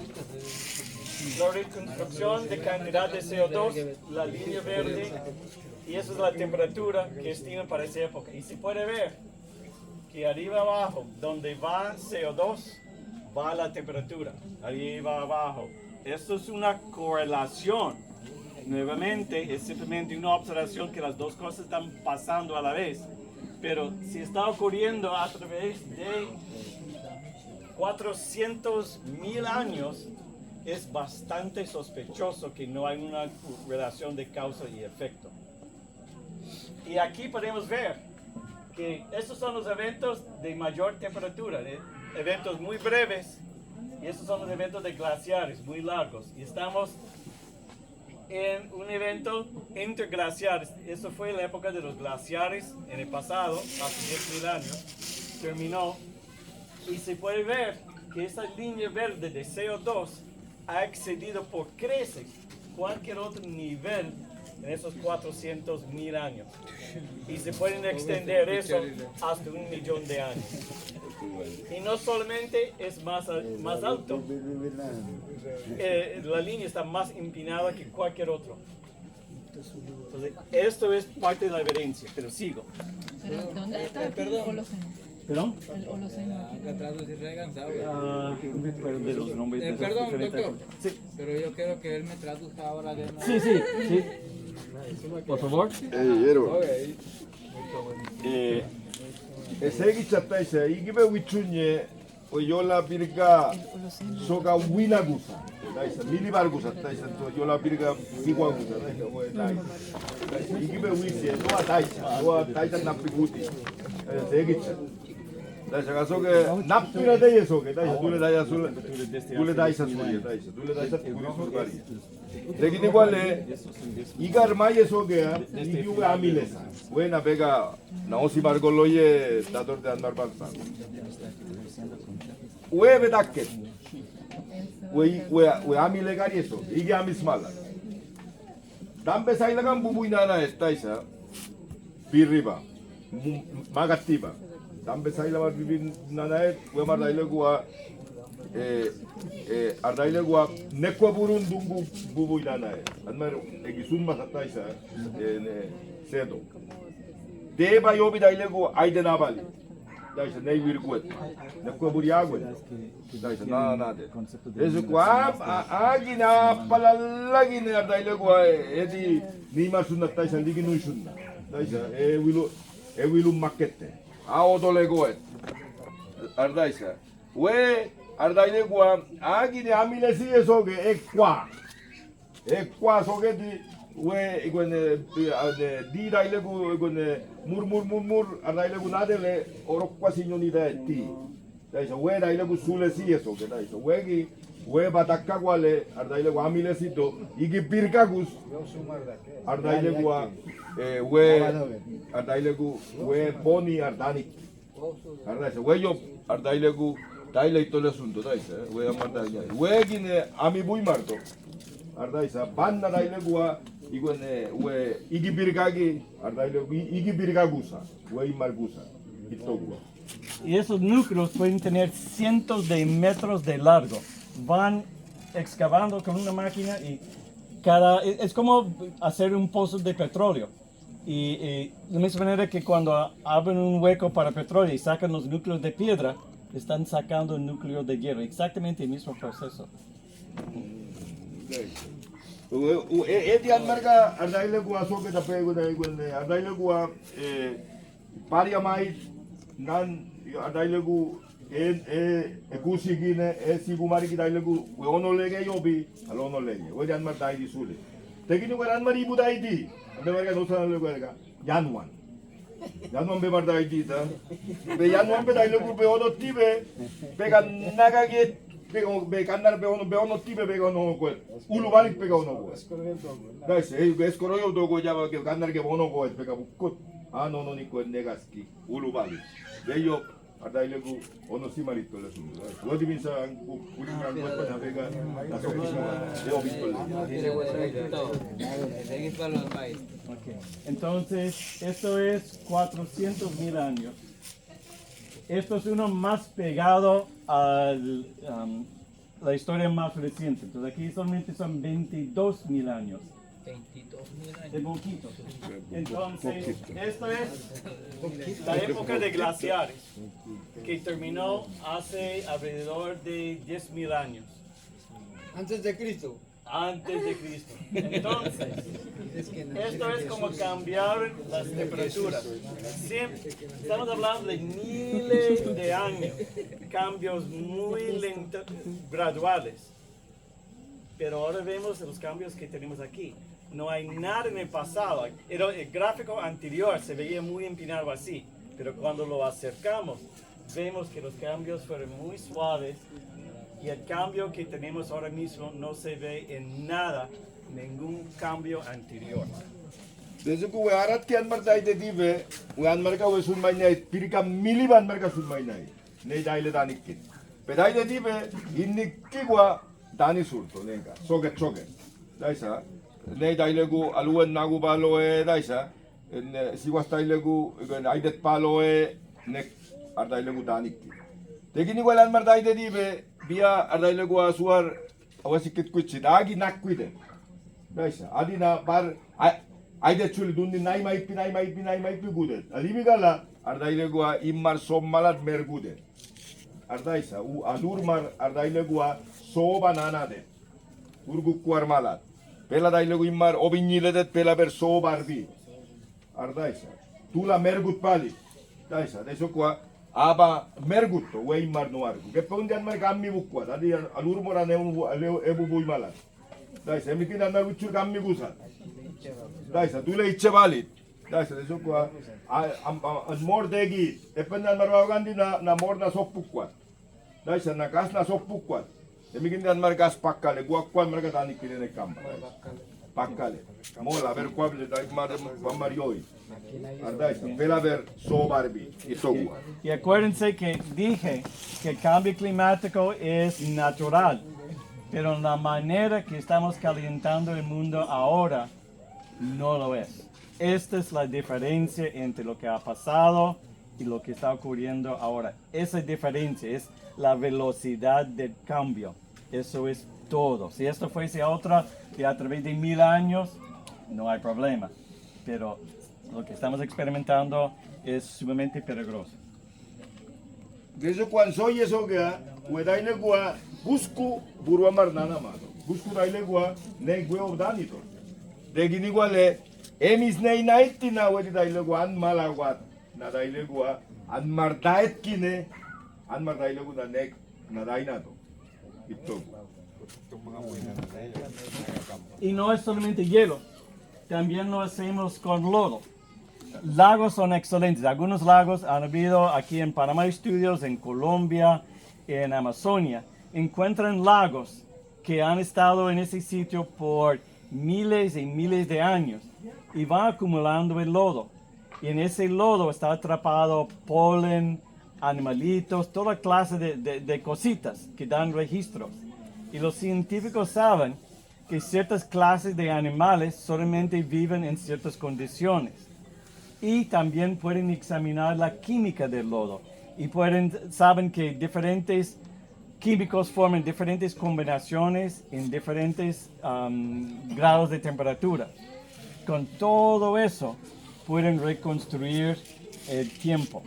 la reconstrucción de cantidad de CO2, la línea verde, y esa es la temperatura que estiman para esa época. Y se puede ver que arriba abajo, donde va CO2, va la temperatura, arriba abajo. Esto es una correlación. Nuevamente, es simplemente una observación que las dos cosas están pasando a la vez. Pero si está ocurriendo a través de 400,000 años, es bastante sospechoso que no hay una relación de causa y efecto. Y aquí podemos ver que estos son los eventos de mayor temperatura, eventos muy breves, y estos son los eventos de glaciares muy largos. Y estamos en un evento interglaciar. Eso fue la época de los glaciares en el pasado, hace 10,000 años, terminó. Y se puede ver que esa línea verde de CO2 ha excedido por creces cualquier otro nivel en esos 400,000 años. Y se pueden extender eso hasta 1,000,000 de años. Y no solamente es más alto, la línea está más empinada que cualquier otro. Entonces, esto es parte de la evidencia, pero sigo. Pero ¿dónde está aquí el Holoceno? ¿Perdón? El Holoceno. No me acuerdo de los nombres de esas Perdón, diferentes doctor. cosas. Sí, Pero yo quiero que él me traduzca ahora de nuevo. sí. Por favor. Esegi chataisa igibe wichunye oyola birga soga winagusa daisa milibargusa daisa to yola birga bigwagusa daisa igibe wise no daisa napiguti esegi daisa gasoge napira de eso que daisa dule daisa dule daisa dule daisa guri Regini iguale igar maye sogea igiwe amilesa buena pega naosi margoloye dador de andar balsa we bedaket we amile gari eso igi amis mala dambe sailagan bubuinana estaisa birriba magatiba dambe sailaba bibinana we mardaile gua ardaile gua nekwa burun dungu bubuinana anmar egisun masataisa sedo deba yobi daile gua aidena bali daisa nei wirguet nekwa buriagwe daisa na de eso gua agina palalagina ardaile gua edi nima sunna daisa liginu sunna daisa wilu makete a odole goet ardaisa we ardaile gua agine amile si eso que ekwa soge di we igwene di daile gu igwene mur ardaile gu nadele orokwa signoni da ti daisa we daile gu sule si eso que daisa we batakka gwale ardaile gu amile si do igi birkagus ardaile gu we ardaile gu we boni ardani ardaisa we yo ardaile gu daile itole asunto daisa we amarda we gine ami bui marto ardaisa banna daile gua igone we igi birgagi ardaile igi birgagusa we imargusa itogua. Y esos núcleos pueden tener cientos de metros de largo. Van excavando con una máquina y es como hacer un pozo de petróleo. Y de la misma manera que cuando abren un hueco para petróleo y sacan los núcleos de piedra, están sacando el núcleo de hierro. Exactamente el mismo proceso. Edi almarga ardaile gua soke da pego da igone ardaile gua paria mai nan ardaile gu kusigine sigumari ki daile gu we ono lege yobi alono lege we jan mar dai di sule tegini we ran mari budai di be marga no sana lego erga januan be mar dai di ta be januan be daile gu be ono tibe pega naga ge be cannar be ono tibe be ono ko ulu balik pega ono ko dai se escoro yo dogo java ke cannar ge ono ko pega bukut no ni ko negaski ulu balik be yo ardailegu ono simarito le sun. Wadi bisa uringan buat navega la Okay. Entonces, esto es 400.000 años. Esto es uno más pegado a la historia más reciente. Entonces aquí solamente son 22.000 años. 22.000 años. De poquito. Entonces, esto es la época de glaciares, que terminó hace alrededor de 10.000 años. Antes de Cristo. Antes de Cristo. Entonces, esto es como cambiaron las temperaturas. Siempre, estamos hablando de miles de años, cambios muy lentos, graduales. Pero ahora vemos los cambios que tenemos aquí. No hay nada en el pasado. El gráfico anterior se veía muy empinado así, pero cuando lo acercamos, vemos que los cambios fueron muy suaves. Y el cambio que tenemos ahora mismo no se ve en nada, ningún cambio anterior. Desde que we arat ki anmar dai de dive, we anmar ka we sun mai nai, pirika mili ban mar ka sun mai nai. Nei dai le danik kit. Pe dai de dive inni kigwa dani surto nenga. Soge. Daisa. Nei dai legu aluen nagu baloe daisa. En siwas dai legu aidet paloe nek ar dai legu danik kit. Tegini we anmar dai de dive Bia ardailegu asuar awasikit kuchit agi nakwide. Daisa adina bar aide chuli dundi nai maipi gudet. Adibigala ardailegu immar sommalat mergudet. Ardaisa u alurmar ardailegu soba nanade. Urgukuar malat. Pela dailegu immar obinyiledet pela ber sobarbi. Ardaisa tula mergut pali. Daisa deso kwa Aba mergutto, wei mar no argu. Che pondian mar gammi bukwa, tadi alur mora ne ebu bui malat. Dai se mi kinan na gucur gammi gusa. Dai sa tule itche balit. Dai sa deso kwa an mor degi, e pendan mar wagandi na mor na sopukwa. Dai sa na gas na sopukwa. E mi kinan mar gas pakkale, guakwan mar gatani kirene kamba. Pakkale. Mola ver kwable dai mar yoi. Y acuérdense que dije que el cambio climático es natural, pero la manera que estamos calentando el mundo ahora no lo es. Esta es la diferencia entre lo que ha pasado y lo que está ocurriendo ahora. Esa diferencia es la velocidad del cambio. Eso es todo. Si esto fuese otra de a través de 1000 años, no hay problema. Pero lo que estamos experimentando es sumamente peligroso. Desde cuando soy eso que daile gua busco burwa marnana mano. Busco daile gua ne gua danito. De gini guale emis nei naiti na wedi daile gua an malagua na daile gua an mardait kine an mardaile gua ne na dainato. Y no es solamente hielo, también lo hacemos con lodo. Lagos son excelentes. Algunos lagos han habido aquí en Panamá Estudios, en Colombia, en Amazonia. Encuentran lagos que han estado en ese sitio por miles y miles de años y van acumulando el lodo. Y en ese lodo está atrapado polen, animalitos, toda clase de cositas que dan registros. Y los científicos saben que ciertas clases de animales solamente viven en ciertas condiciones. Y también pueden examinar la química del lodo y saben que diferentes químicos forman diferentes combinaciones en diferentes grados de temperatura. Con todo eso pueden reconstruir el tiempo.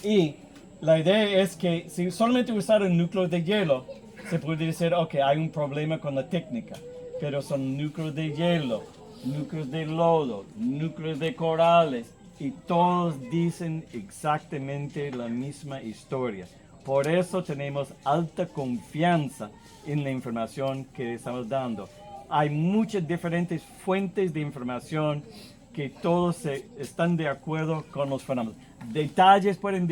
Y la idea es que si solamente usaran núcleos de hielo, se puede decir, ok, hay un problema con la técnica, pero son núcleos de hielo, núcleos de lodo, núcleos de corales, y todos dicen exactamente la misma historia. Por eso tenemos alta confianza en la información que estamos dando. Hay muchas diferentes fuentes de información que todos están de acuerdo con los fenómenos. Detalles pueden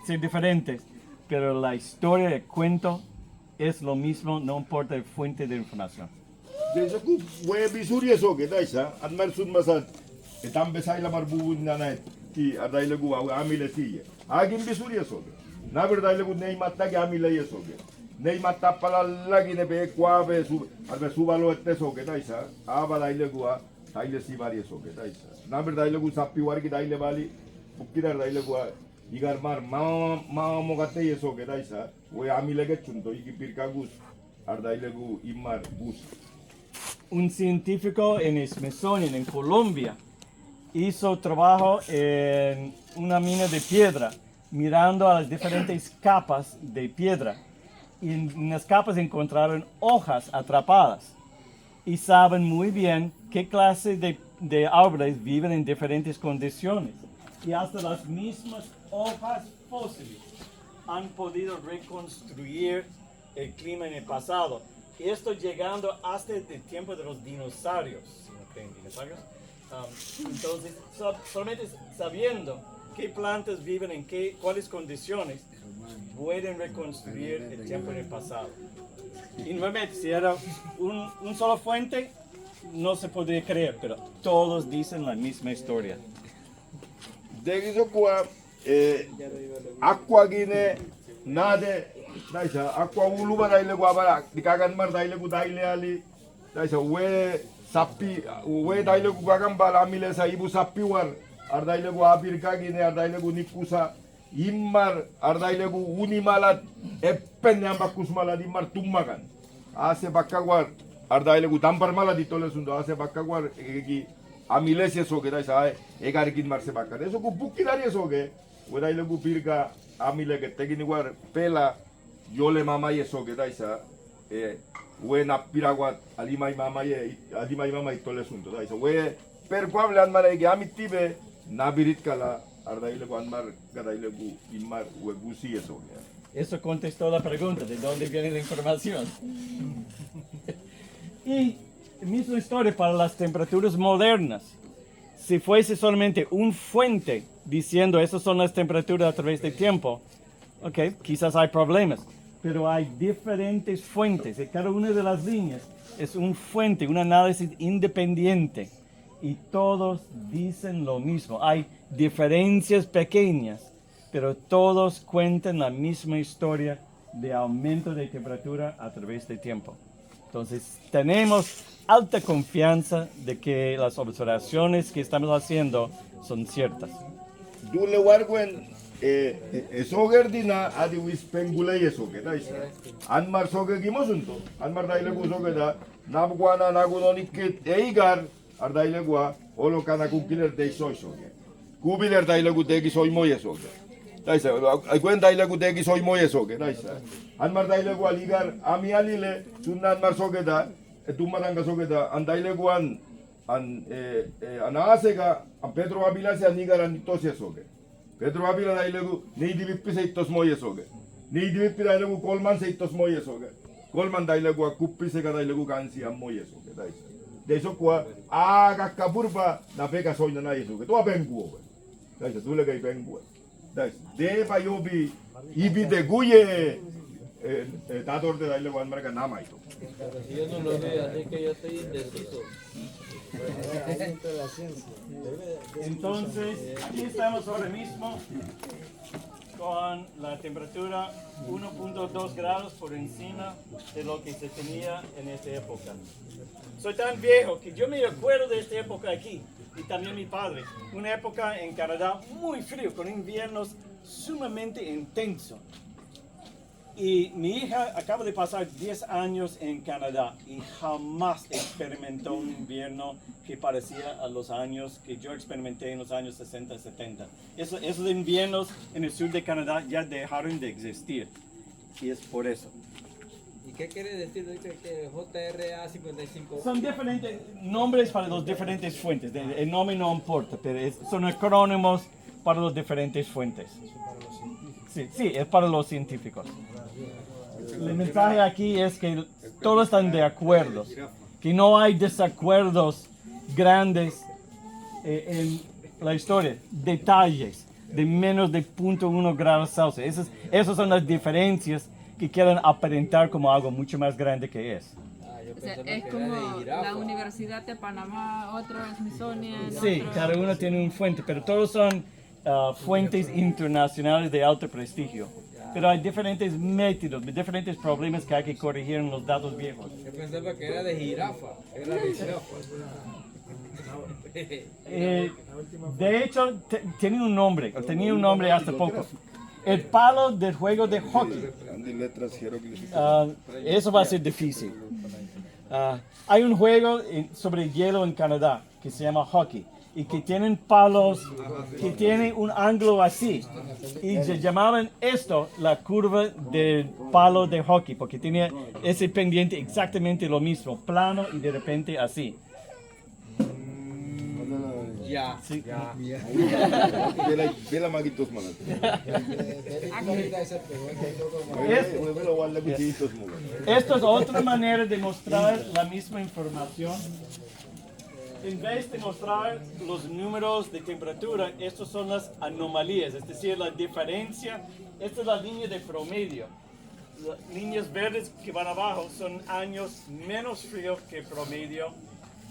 ser diferentes, pero la historia del cuento es lo mismo, no importa la fuente de información. Desde que voy a visuri eso que daisa, admar sun masal. Etam besai la marbu nana ti adaile gua amile tiye. Agin bisuri eso. Na verdad le gun nei matta que a mi le eso que. Nei matta para la que ne be cuave subalo este so que taisa. Aba daile gua daile si vari eso que taisa. Na verdad le gun sappi war que daile vali bukkidar daile gua igar mar ma mogate eso que taisa. We a mi le que chunto y pirka gus. Ar daile gu imar gus. Un científico en Smithsonian, en Colombia, hizo trabajo en una mina de piedra, mirando a las diferentes capas de piedra. Y en las capas encontraron hojas atrapadas. Y saben muy bien qué clase de árboles viven en diferentes condiciones. Y hasta las mismas hojas fósiles han podido reconstruir el clima en el pasado. Y esto llegando hasta el tiempo de los dinosaurios. ¿Sí no creen dinosaurios? Entonces, solamente sabiendo qué plantas viven en cuáles condiciones, pueden reconstruir el tiempo en el pasado. Y nuevamente, si era un solo fuente, no se podría creer, pero todos dicen la misma historia. De eso cuá aqua guine nade daisa aqua uluba daile gua bara dikagan mar daile gu daile ali daisa we daile gu gagan bala amile sa ibu sappi war ar daile gu abir kagine ar daile gu nikusa immar ar daile gu unimalat eppen amba kusmalat immar tummagan ase bakagwar ar daile gu dampar maladi tole sundo ase bakagwar egi amile se so que daisa egar kin mar se bakar eso gu bukidari eso que we daile gu pirka amile que tegini war pela yo le mama y eso que daisa buena piragua alima y mama y tole sunto daisa we per kwable an mara que amitibe nabirit kala ardaile gu anmar gadaile gu imar we gusi eso Eso contestó la pregunta, ¿de dónde viene la información? Y misma historia para las temperaturas modernas. Si fuese solamente un fuente diciendo esas son las temperaturas a través del tiempo, ok, quizás hay problemas. Pero hay diferentes fuentes y cada una de las líneas es un fuente, un análisis independiente. Y todos dicen lo mismo. Hay diferencias pequeñas, pero todos cuentan la misma historia de aumento de temperatura a través del tiempo. Entonces, tenemos alta confianza de que las observaciones que estamos haciendo son ciertas. Dule warguen sogerdina adi wispengule eso que daisa anmar soge gimosunto anmar daile gu soge da nabguana nagunonikit eigar ar daile gua olo kana kukiler de soge kubiler daile gu degi soy moye soge daisa guen daile gu degi soy moye soge daisa anmar daile gu aligar ami alile sunna anmar soge da tumaranga soge da an daile guan an anasega an Pedro Avila se anigar an tosia soge Pedro Avila daile gu nei divippi seittos moye soge nei divippi daile gu kolman seittos moye soge kolman daile gu kuppi se daile gu kansi am moye soge daisa de eso qua aga kapurba na peka soina na eso que tu abengu daisa tu le gai bengu daisa de pa yobi ibi de guye dator de daile gu an marca nama ito Yo no lo veo, así que yo estoy indeciso. Entonces, aquí estamos ahora mismo con la temperatura 1.2 grados por encima de lo que se tenía en esta época. Soy tan viejo que yo me acuerdo de esta época aquí, y también mi padre. Una época en Canadá muy frío, con inviernos sumamente intensos. Y mi hija acaba de pasar 10 años en Canadá y jamás experimentó un invierno que parecía a los años que yo experimenté en los años 60 y 70. Esos inviernos en el sur de Canadá ya dejaron de existir. Y es por eso. ¿Y qué quiere decir que JRA 55? Son diferentes nombres para las diferentes fuentes. El nombre no importa, pero son acrónimos para las diferentes fuentes. Sí, es para los científicos. El mensaje aquí es que todos están de acuerdo, que no hay desacuerdos grandes en la historia, detalles de menos de 0.1 grados Celsius. Esas son las diferencias que quieren aparentar como algo mucho más grande que es. O sea, es como la Universidad de Panamá, otro Smithsonian. Sí, cada uno tiene una fuente, pero todos son fuentes internacionales de alto prestigio. pero hay diferentes métodos, diferentes problemas que hay que corregir en los datos viejos. Yo pensaba que era de jirafa. Era de jirafa. De hecho, tenía un nombre hace poco. El palo del juego de hockey. Eso va a ser difícil. Hay un juego sobre hielo en Canadá que se llama hockey y que tienen palos que tienen un ángulo así y se llamaban esto la curva del palo de hockey porque tenía ese pendiente exactamente lo mismo, plano y de repente así. Ya, Sí. ya. Vela magitos malas. Esto es otra manera de mostrar la misma información. En vez de mostrar los números de temperatura, estos son las anomalías, es decir, la diferencia. Esta es la línea de promedio. Las líneas verdes que van abajo son años menos fríos que promedio.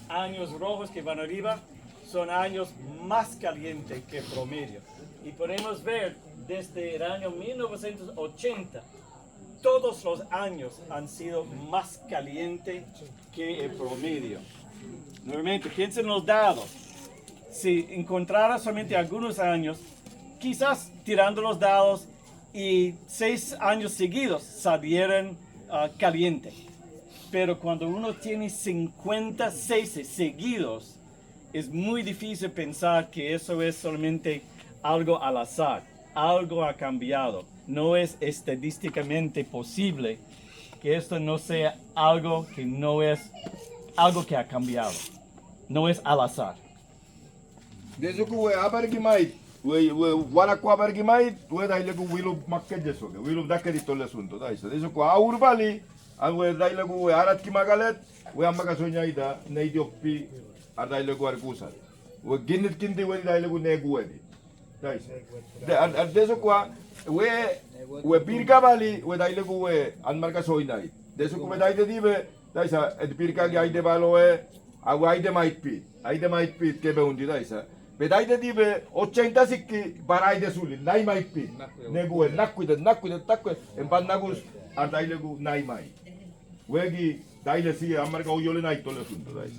Años rojos que van arriba son años más calientes que promedio. Y podemos ver desde el año 1980, todos los años han sido más calientes que el promedio. Nuevamente, piensen en los dados. Si encontrara solamente algunos años, quizás tirando los dados y 6 años seguidos salieran calientes. Pero cuando uno tiene 56 seguidos, es muy difícil pensar que eso es solamente algo al azar. Algo ha cambiado. No es estadísticamente posible que esto no sea algo que no es algo que ha cambiado. No es al azar. Desde que we abargimait, we wala ko abargimait, we dai legu wilu makke jeso ke wilu dakari tolle asunto da isa. Desde que aurbali, an we dai legu we arat ki magalet, we amaga sonyaida nei dioppi dai legu argusa. We ginit kindi we dai legu negu wedi. Da isa. Desde que we pirga bali, we dai legu we an marga soinai. Desde que we dai de dive, da isa et pirga gi aide baloe, aide might be ke be undi da isa. Bedaide dibe 80 sikki baraide suli nai mai pi negue nakuide takwe empan nagus ardailegu nai mai wegi daile si amarga oyole nai tole sunto dai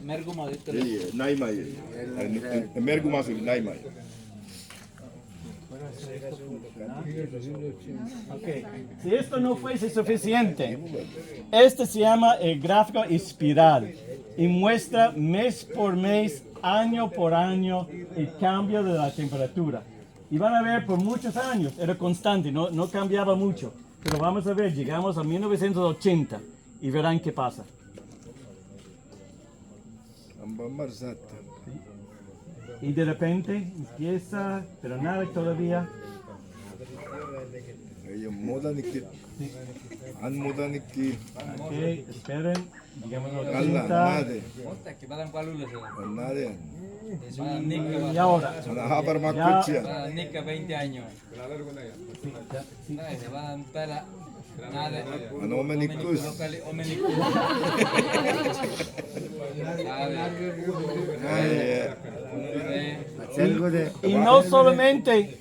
Mergo madito. nai mai mergu masuli nai mai. Okay. Si esto no fuese suficiente, este se llama el gráfico espiral y muestra mes por mes, año por año, el cambio de la temperatura. Y van a ver, por muchos años era constante, no cambiaba mucho. Pero vamos a ver, llegamos a 1980 y verán qué pasa. Y de repente empieza, pero nada todavía. Ok, esperen, digamos 80. Que va a dar palules. Y ahora, Para Nica 20 años. Se va a dar pela. Nada. y no solamente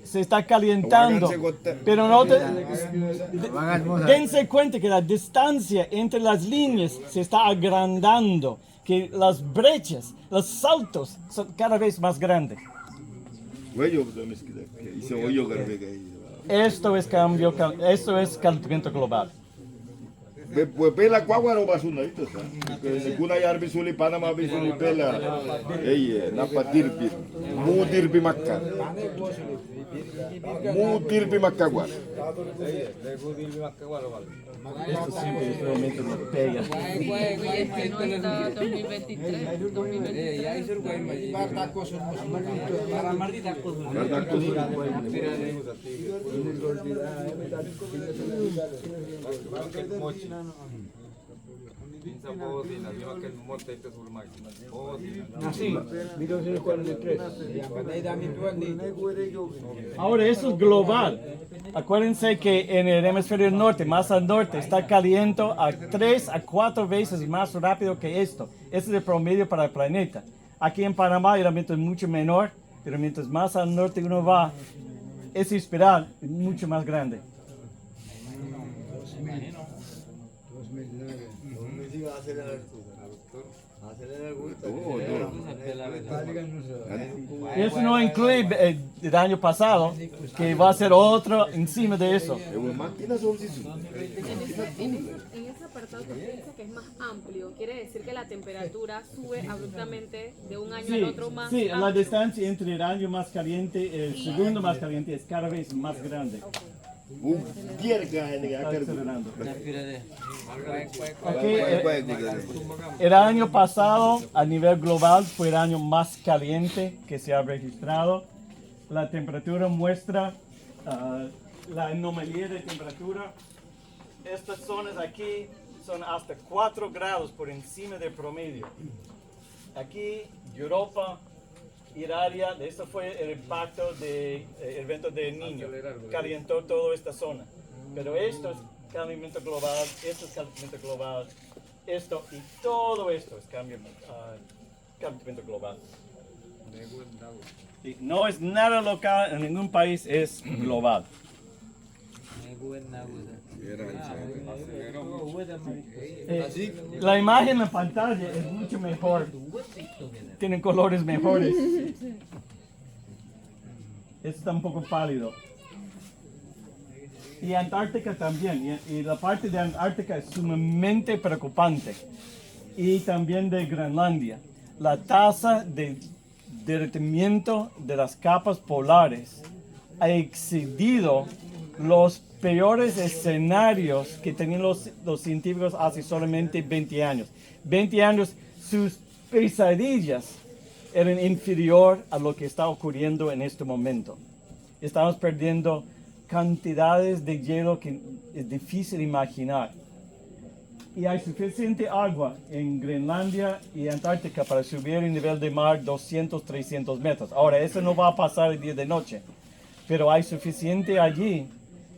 se está calentando, pero no dense cuenta que la distancia entre las líneas se está agrandando, que las brechas, los saltos son cada vez más grandes. Esto es calentamiento global. Pela kwagwaro basuna ito sa. Kuna yarbi suli Panama bisuli pela. Napa dirbi. Mu dirbi makka. Mu dirbi makka gwar. Esto siempre es realmente una pega. 2023, 2023. Ya hizo el güey. Para Martí tacos. Así, 1943. Ahora, eso es global. Acuérdense que en el hemisferio norte, más al norte, está caliente a 3 a 4 veces más rápido que esto. Ese es el promedio para el planeta. Aquí en Panamá el aumento es mucho menor, pero mientras más al norte uno va, esa espiral es mucho más grande. 2009. Eso no incluye el año pasado, que va a ser otro encima de eso. En ese apartado que usted dice que es más amplio, quiere decir que la temperatura sube abruptamente de un año al Sí, otro más sí, la amplio. distancia entre el año más caliente y el segundo más caliente es cada vez más grande. Está acelerando. Ok, el año pasado a nivel global fue el año más caliente que se ha registrado. La temperatura muestra la anomalía de temperatura. Estas zonas aquí son hasta 4 grados por encima del promedio. Aquí, Europa, Italia, esto fue el impacto del evento del Niño, calentó toda esta zona. Pero esto es calentamiento global, esto es calentamiento global, esto y todo esto es calentamiento global. Y no es nada local en ningún país, es global. La imagen en la pantalla es mucho mejor, tienen colores mejores. Este está un poco pálido. Y Antártica también, y la parte de Antártica es sumamente preocupante. Y también de Groenlandia. La tasa de derretimiento de las capas polares ha excedido los peores escenarios que tenían los científicos hace solamente 20 años. 20 años, sus pesadillas eran inferior a lo que está ocurriendo en este momento. Estamos perdiendo cantidades de hielo que es difícil imaginar. Y hay suficiente agua en Groenlandia y Antártica para subir el nivel de mar 200, 300 metros. Ahora, eso no va a pasar el día de noche, pero hay suficiente allí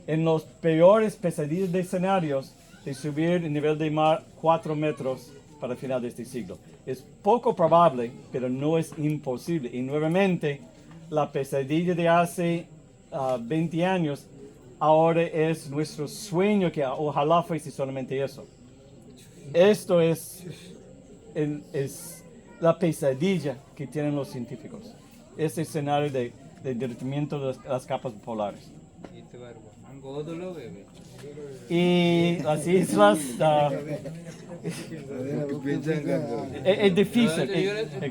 en los peores pesadillas de escenarios de subir el nivel de mar 4 metros para el final de este siglo. Es poco probable, pero no es imposible. Y nuevamente, la pesadilla de hace 20 años ahora es nuestro sueño, que ojalá fuese solamente eso. Esto es la pesadilla que tienen los científicos. Este escenario de derretimiento de las capas polares. Y las islas, es difícil.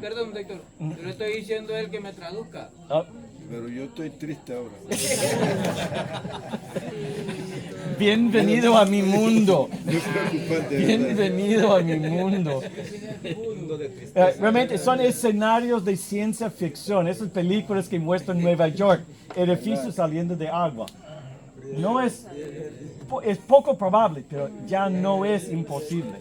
Perdón, doctor, yo le estoy diciendo a él que me traduzca. Pero yo estoy triste ahora. Bienvenido a mi mundo. Es preocupante. Bienvenido a mi mundo. Realmente son escenarios de ciencia ficción. Esas películas que muestran Nueva York, edificios saliendo de agua. No es poco probable, pero ya no es imposible.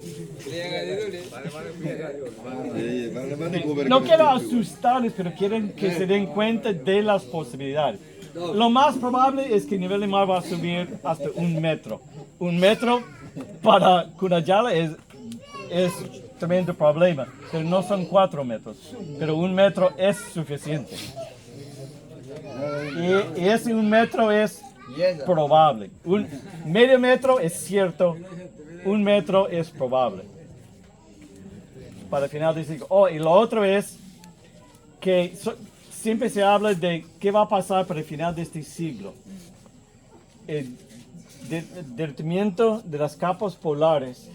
No quiero asustarles, pero quieren que se den cuenta de las posibilidades. Lo más probable es que el nivel de mar va a subir hasta 1 metro. 1 metro para Cunayala es tremendo problema, pero no son 4 metros. Pero 1 metro es suficiente. Y ese 1 metro es probable. Medio metro es cierto, 1 metro es probable. Para el final del siglo. Y lo otro es que siempre se habla de qué va a pasar para el final de este siglo. El derretimiento de las capas polares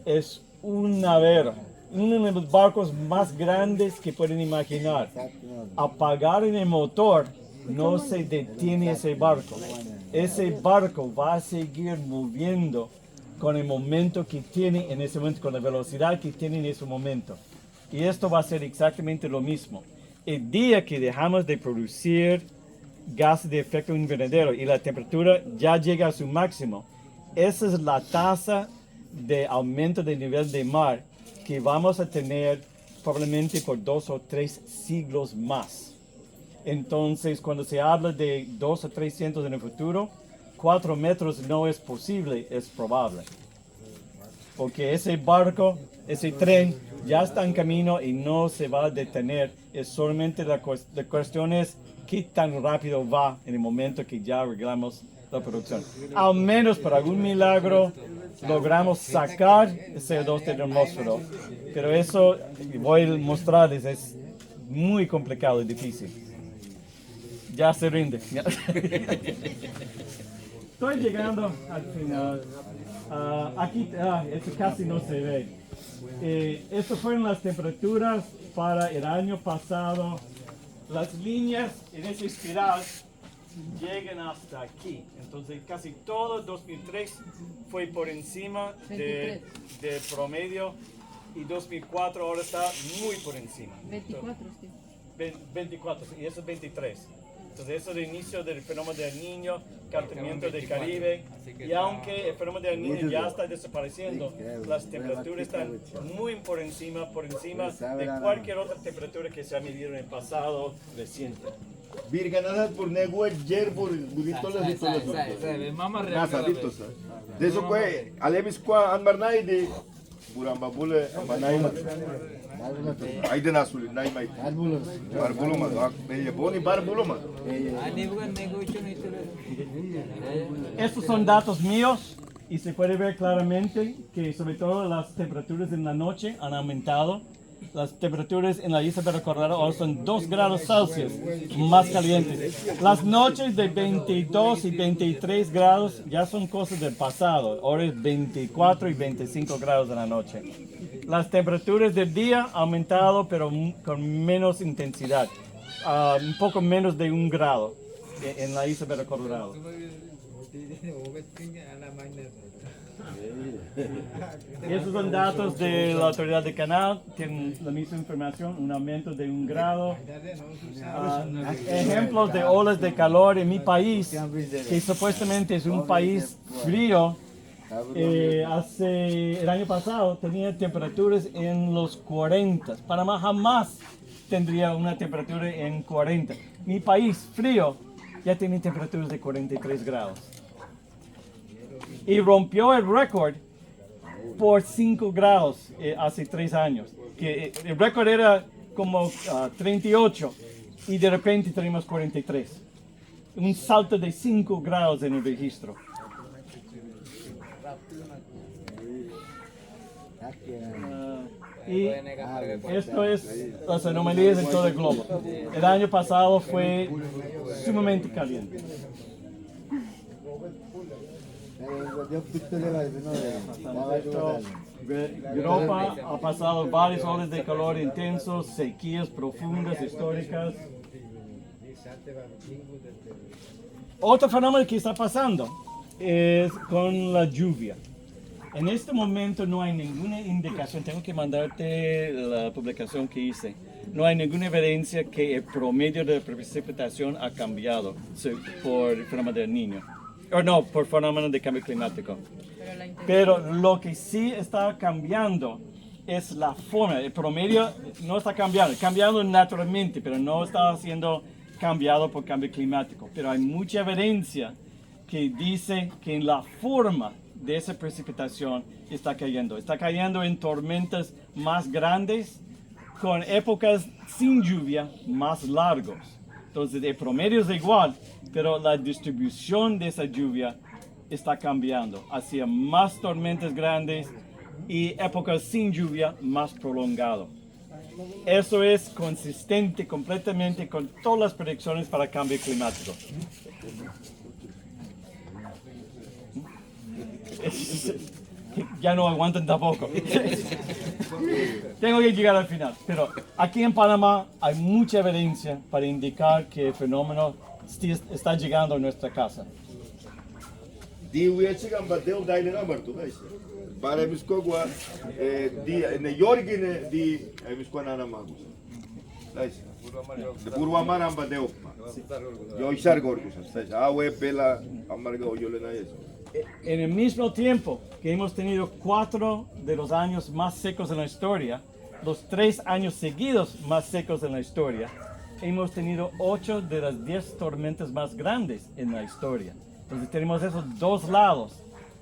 es un navero, uno de los barcos más grandes que pueden imaginar. Apagar el motor, no se detiene ese barco. Ese barco va a seguir moviendo con el momento que tiene en ese momento, con la velocidad que tiene en ese momento. Y esto va a ser exactamente lo mismo. El día que dejamos de producir gases de efecto invernadero y la temperatura ya llega a su máximo, esa es la tasa de aumento del nivel de mar que vamos a tener probablemente por 2 o 3 siglos más. Entonces, cuando se habla de 200 o 300 en el futuro, 4 metros no es posible, es probable. Porque ese barco, ese tren, ya está en camino y no se va a detener. Es solamente la cuestión es qué tan rápido va en el momento que ya arreglamos la producción. Al menos por algún milagro logramos sacar el CO2 del atmósfero, pero eso voy a mostrarles es muy complicado y difícil. Ya se rinde. Estoy llegando al final. Aquí, esto casi no se ve. Estas fueron las temperaturas para el año pasado. Las líneas en esa espiral llegan hasta aquí. Entonces casi todo 2003 fue por encima del promedio y 2004 ahora está muy por encima. 24, sí. 24, y eso es 23. Entonces eso es el inicio del fenómeno del Niño, calentamiento del Caribe, y aunque el fenómeno del Niño ya está desapareciendo, las temperaturas están muy por encima de cualquier otra temperatura que se ha medido en el pasado reciente. Virganadas por Negua, Yerbur, Buditolas y todas las de eso fue, Alemis Kwa, Anmarnay de Burambabule, Manayma. Ay de Nazul, Naimai. Barbuluma, Boni Barbuluma. Estos son datos míos y se puede ver claramente que sobre todo las temperaturas en la noche han aumentado. Las temperaturas en la isla de Colorado ahora son 2 grados Celsius más calientes. Las noches de 22 y 23 grados ya son cosas del pasado. Ahora es 24 y 25 grados en la noche. Las temperaturas del día han aumentado pero con menos intensidad. Un poco menos de 1 grado en la isla de Colorado. Esos son datos de la autoridad del canal, tienen la misma información, un aumento de 1 grado. Ejemplos de olas de calor en mi país, que supuestamente es un país frío. El año pasado tenía temperaturas en los 40. Panamá jamás tendría una temperatura en 40. Mi país frío ya tiene temperaturas de 43 grados. Y rompió el récord por 5 grados hace 3 años. Que el récord era como 38 y de repente tenemos 43. Un salto de 5 grados en el registro. Y esto es las anomalías en todo el globo. El año pasado fue sumamente caliente. Europa ha pasado varias olas de calor intensos, sequías profundas, históricas. Otro fenómeno que está pasando es con la lluvia. En este momento no hay ninguna indicación, tengo que mandarte la publicación que hice. No hay ninguna evidencia que el promedio de precipitación ha cambiado por el fenómeno del Niño. O no, por fenómeno de cambio climático. Pero lo que sí está cambiando es la forma. El promedio no está cambiando naturalmente, pero no está siendo cambiado por cambio climático. Pero hay mucha evidencia que dice que en la forma de esa precipitación está cayendo en tormentas más grandes con épocas sin lluvia más largos. Entonces el promedio es igual, pero la distribución de esa lluvia está cambiando hacia más tormentas grandes y épocas sin lluvia más prolongado. Eso es consistente completamente con todas las predicciones para cambio climático. Ya no aguantan tampoco. Tengo que llegar al final, pero aquí en Panamá hay mucha evidencia para indicar que el fenómeno está llegando a nuestra casa. En el mismo tiempo que hemos tenido 4 de los años más secos en la historia, los 3 años seguidos más secos en la historia, hemos tenido 8 de las 10 tormentas más grandes en la historia. Entonces tenemos esos dos lados,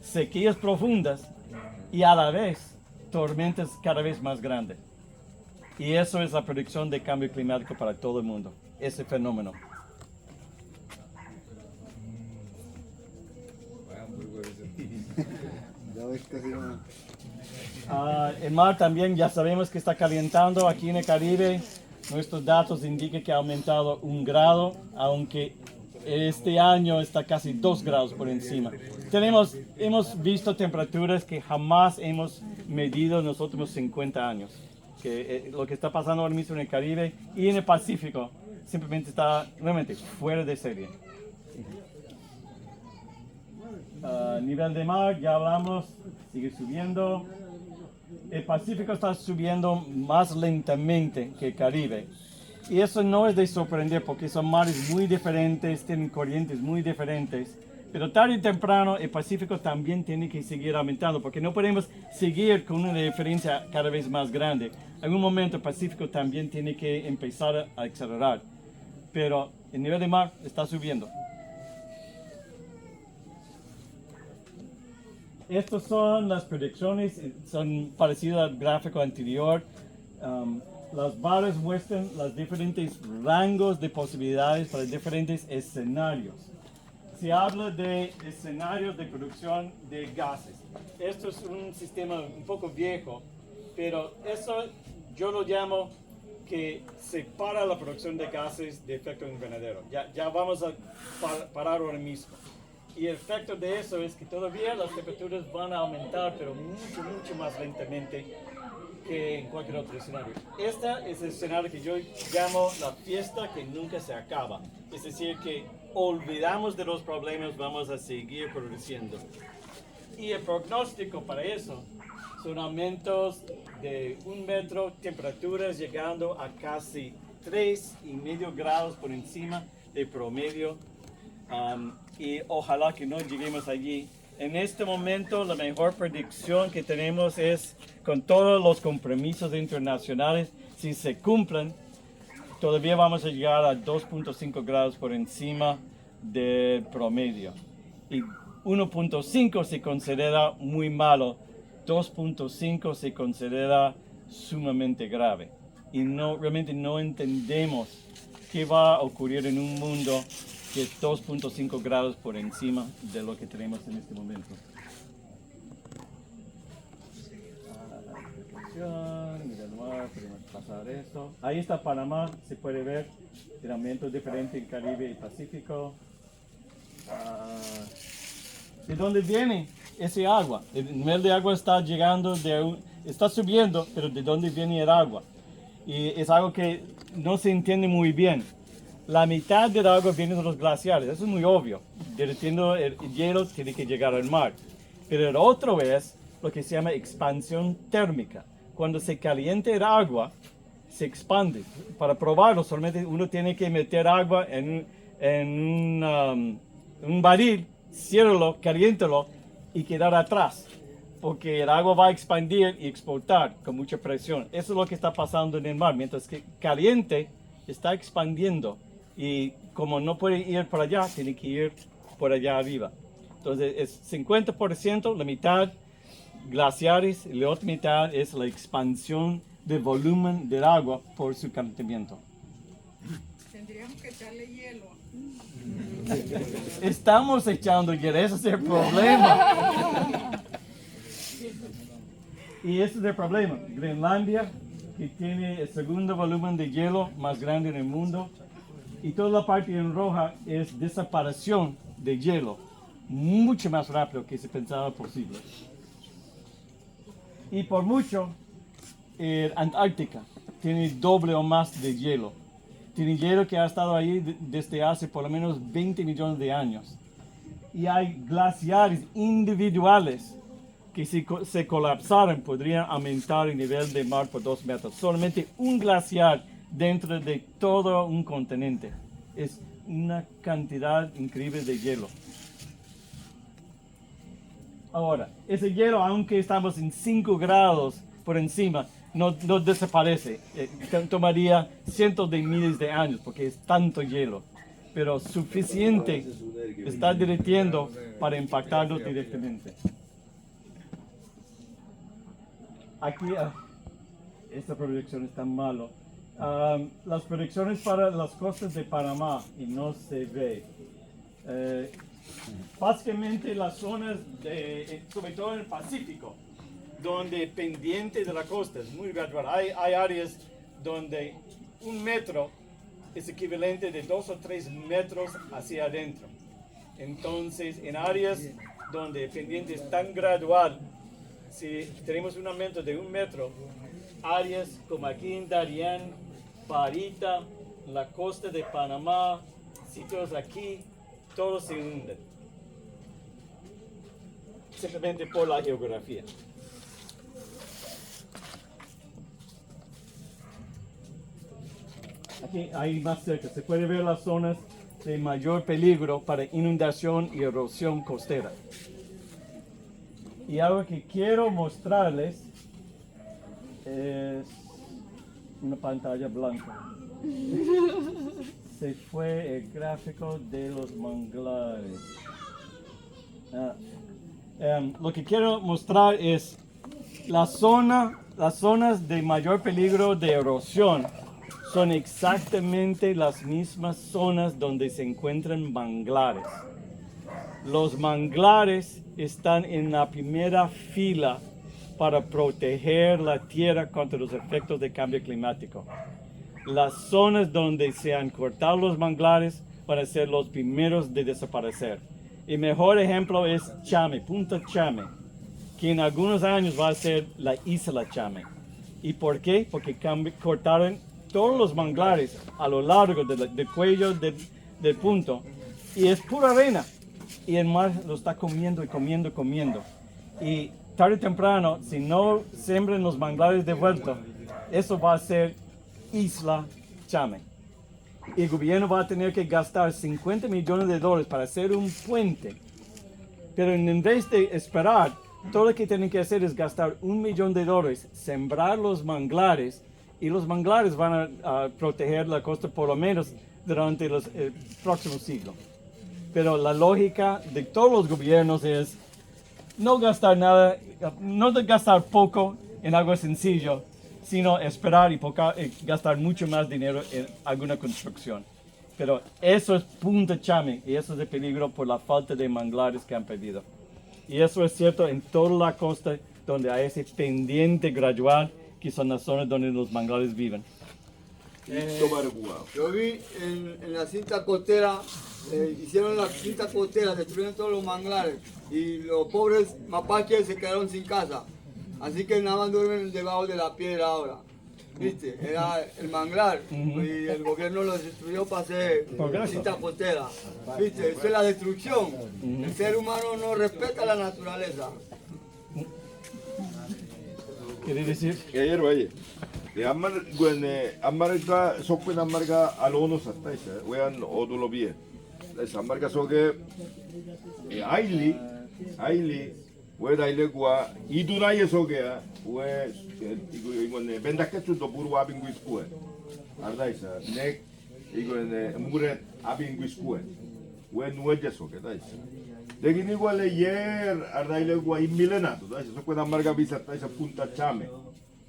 sequías profundas y a la vez tormentas cada vez más grandes. Y eso es la predicción de cambio climático para todo el mundo, ese fenómeno. esta semana. El mar también ya sabemos que está calentando aquí en el Caribe. Nuestros datos indican que ha aumentado 1 grado, aunque este año está casi 2 grados por encima. Hemos visto temperaturas que jamás hemos medido en los últimos 50 años. Lo que está pasando ahora mismo en el Caribe y en el Pacífico simplemente está realmente fuera de serie. Nivel de mar, ya hablamos, sigue subiendo. El Pacífico está subiendo más lentamente que el Caribe. Y eso no es de sorprender porque son mares muy diferentes, tienen corrientes muy diferentes. Pero tarde o temprano el Pacífico también tiene que seguir aumentando porque no podemos seguir con una diferencia cada vez más grande. En un momento el Pacífico también tiene que empezar a acelerar. Pero el nivel de mar está subiendo. Estas son las predicciones, son parecidas al gráfico anterior. Las barras muestran los diferentes rangos de posibilidades para diferentes escenarios. Se habla de escenarios de producción de gases. Esto es un sistema un poco viejo, pero eso yo lo llamo que separa la producción de gases de efecto invernadero. Ya vamos a parar ahora mismo. Y el efecto de eso es que todavía las temperaturas van a aumentar, pero mucho más lentamente que en cualquier otro escenario. Este es el escenario que yo llamo la fiesta que nunca se acaba. Es decir, que olvidamos de los problemas, vamos a seguir produciendo. Y el pronóstico para eso son aumentos de 1 metro, temperaturas llegando a casi 3,5 grados por encima del promedio. Y ojalá que no lleguemos allí. En este momento la mejor predicción que tenemos es con todos los compromisos internacionales, si se cumplen, todavía vamos a llegar a 2,5 grados por encima del promedio. Y 1,5 se considera muy malo, 2,5 se considera sumamente grave. Y realmente no entendemos qué va a ocurrir en un mundo que es 2,5 grados por encima de lo que tenemos en este momento. Podemos pasar esto. Ahí está Panamá, se puede ver el aumento diferente en Caribe y Pacífico. ¿De dónde viene ese agua? El nivel de agua está llegando, está subiendo, pero ¿de dónde viene el agua? Y es algo que no se entiende muy bien. La mitad del agua viene de los glaciares, eso es muy obvio. Derritiendo el hielo tiene que llegar al mar. Pero el otro es lo que se llama expansión térmica. Cuando se calienta el agua, se expande. Para probarlo, solamente uno tiene que meter agua en un barril, ciérralo, caliéntalo y quedar atrás. Porque el agua va a expandir y explotar con mucha presión. Eso es lo que está pasando en el mar. Mientras que caliente, está expandiendo. Y como no puede ir por allá, tiene que ir por allá arriba. Entonces es 50%, la mitad glaciares, y la otra mitad es la expansión del volumen del agua por su calentamiento. Tendríamos que echarle hielo. Estamos echando hielo, ese es el problema. Y ese es el problema. Groenlandia, que tiene el segundo volumen de hielo más grande en el mundo, y toda la parte en roja es desaparición de hielo, mucho más rápido que se pensaba posible. Y por mucho, Antártica tiene doble o más de hielo. Tiene hielo que ha estado ahí desde hace por lo menos 20 millones de años. Y hay glaciares individuales que si se colapsaran podrían aumentar el nivel del mar por 2 metros. Solamente un glaciar dentro de todo un continente. Es una cantidad increíble de hielo. Ahora, ese hielo, aunque estamos en 5 grados por encima, no desaparece. Tomaría cientos de miles de años porque es tanto hielo. Pero suficiente está derritiendo para impactarnos directamente. Aquí, esta proyección es tan malo. Las proyecciones para las costas de Panamá, y no se ve. Básicamente las zonas, sobre todo en el Pacífico, donde pendiente de la costa es muy gradual. Hay áreas donde 1 metro es equivalente de 2 o 3 metros hacia adentro. Entonces, en áreas donde el pendiente es tan gradual, si tenemos un aumento de 1 metro, áreas como aquí en Darién, Parita, la costa de Panamá, sitios aquí, todos se hunden. Simplemente por la geografía. Aquí, ahí más cerca, se puede ver las zonas de mayor peligro para inundación y erosión costera. Y algo que quiero mostrarles es una pantalla blanca. Se fue el gráfico de los manglares. Lo que quiero mostrar es las zonas de mayor peligro de erosión son exactamente las mismas zonas donde se encuentran manglares. Los manglares están en la primera fila para proteger la tierra contra los efectos del cambio climático. Las zonas donde se han cortado los manglares van a ser los primeros de desaparecer. El mejor ejemplo es Chame, Punta Chame, que en algunos años va a ser la isla Chame. ¿Y por qué? Porque cortaron todos los manglares a lo largo del cuello del punto y es pura arena. Y el mar lo está comiendo y comiendo y comiendo. Y tarde o temprano, si no siembran los manglares de vuelta, eso va a ser Isla Chame. Y el gobierno va a tener que gastar $50 millones para hacer un puente. Pero en vez de esperar, todo lo que tienen que hacer es gastar $1 millón, sembrar los manglares, y los manglares van a proteger la costa por lo menos durante el próximo siglo. Pero la lógica de todos los gobiernos es no gastar nada, no gastar poco en algo sencillo, sino esperar y gastar mucho más dinero en alguna construcción. Pero eso es Punta Chame y eso es el peligro por la falta de manglares que han perdido. Y eso es cierto en toda la costa donde hay ese pendiente gradual que son las zonas donde los manglares viven. Yo vi en la cinta costera, hicieron la cinta costera, destruyeron todos los manglares y los pobres mapaches se quedaron sin casa. Así que nada más duermen debajo de la piedra ahora. ¿Viste? Era el manglar y el gobierno lo destruyó para hacer cinta costera. ¿Viste? Esa es la destrucción. El ser humano no respeta la naturaleza. ¿Quiere decir? Ayer oye, de Amarga sokpen Amarga alono satta ise, wean odulo bie. Es Amarga soke Aili, we daile gua idunaye sokea, we igone bendaketsu do buru abingu iskue. Arda isa, nek igone muret abingu iskue. We nueje soke daisa. Lekin igual ayer ardaile gua immilenato, daisa sokpen Amarga bisata isa Punta Chame.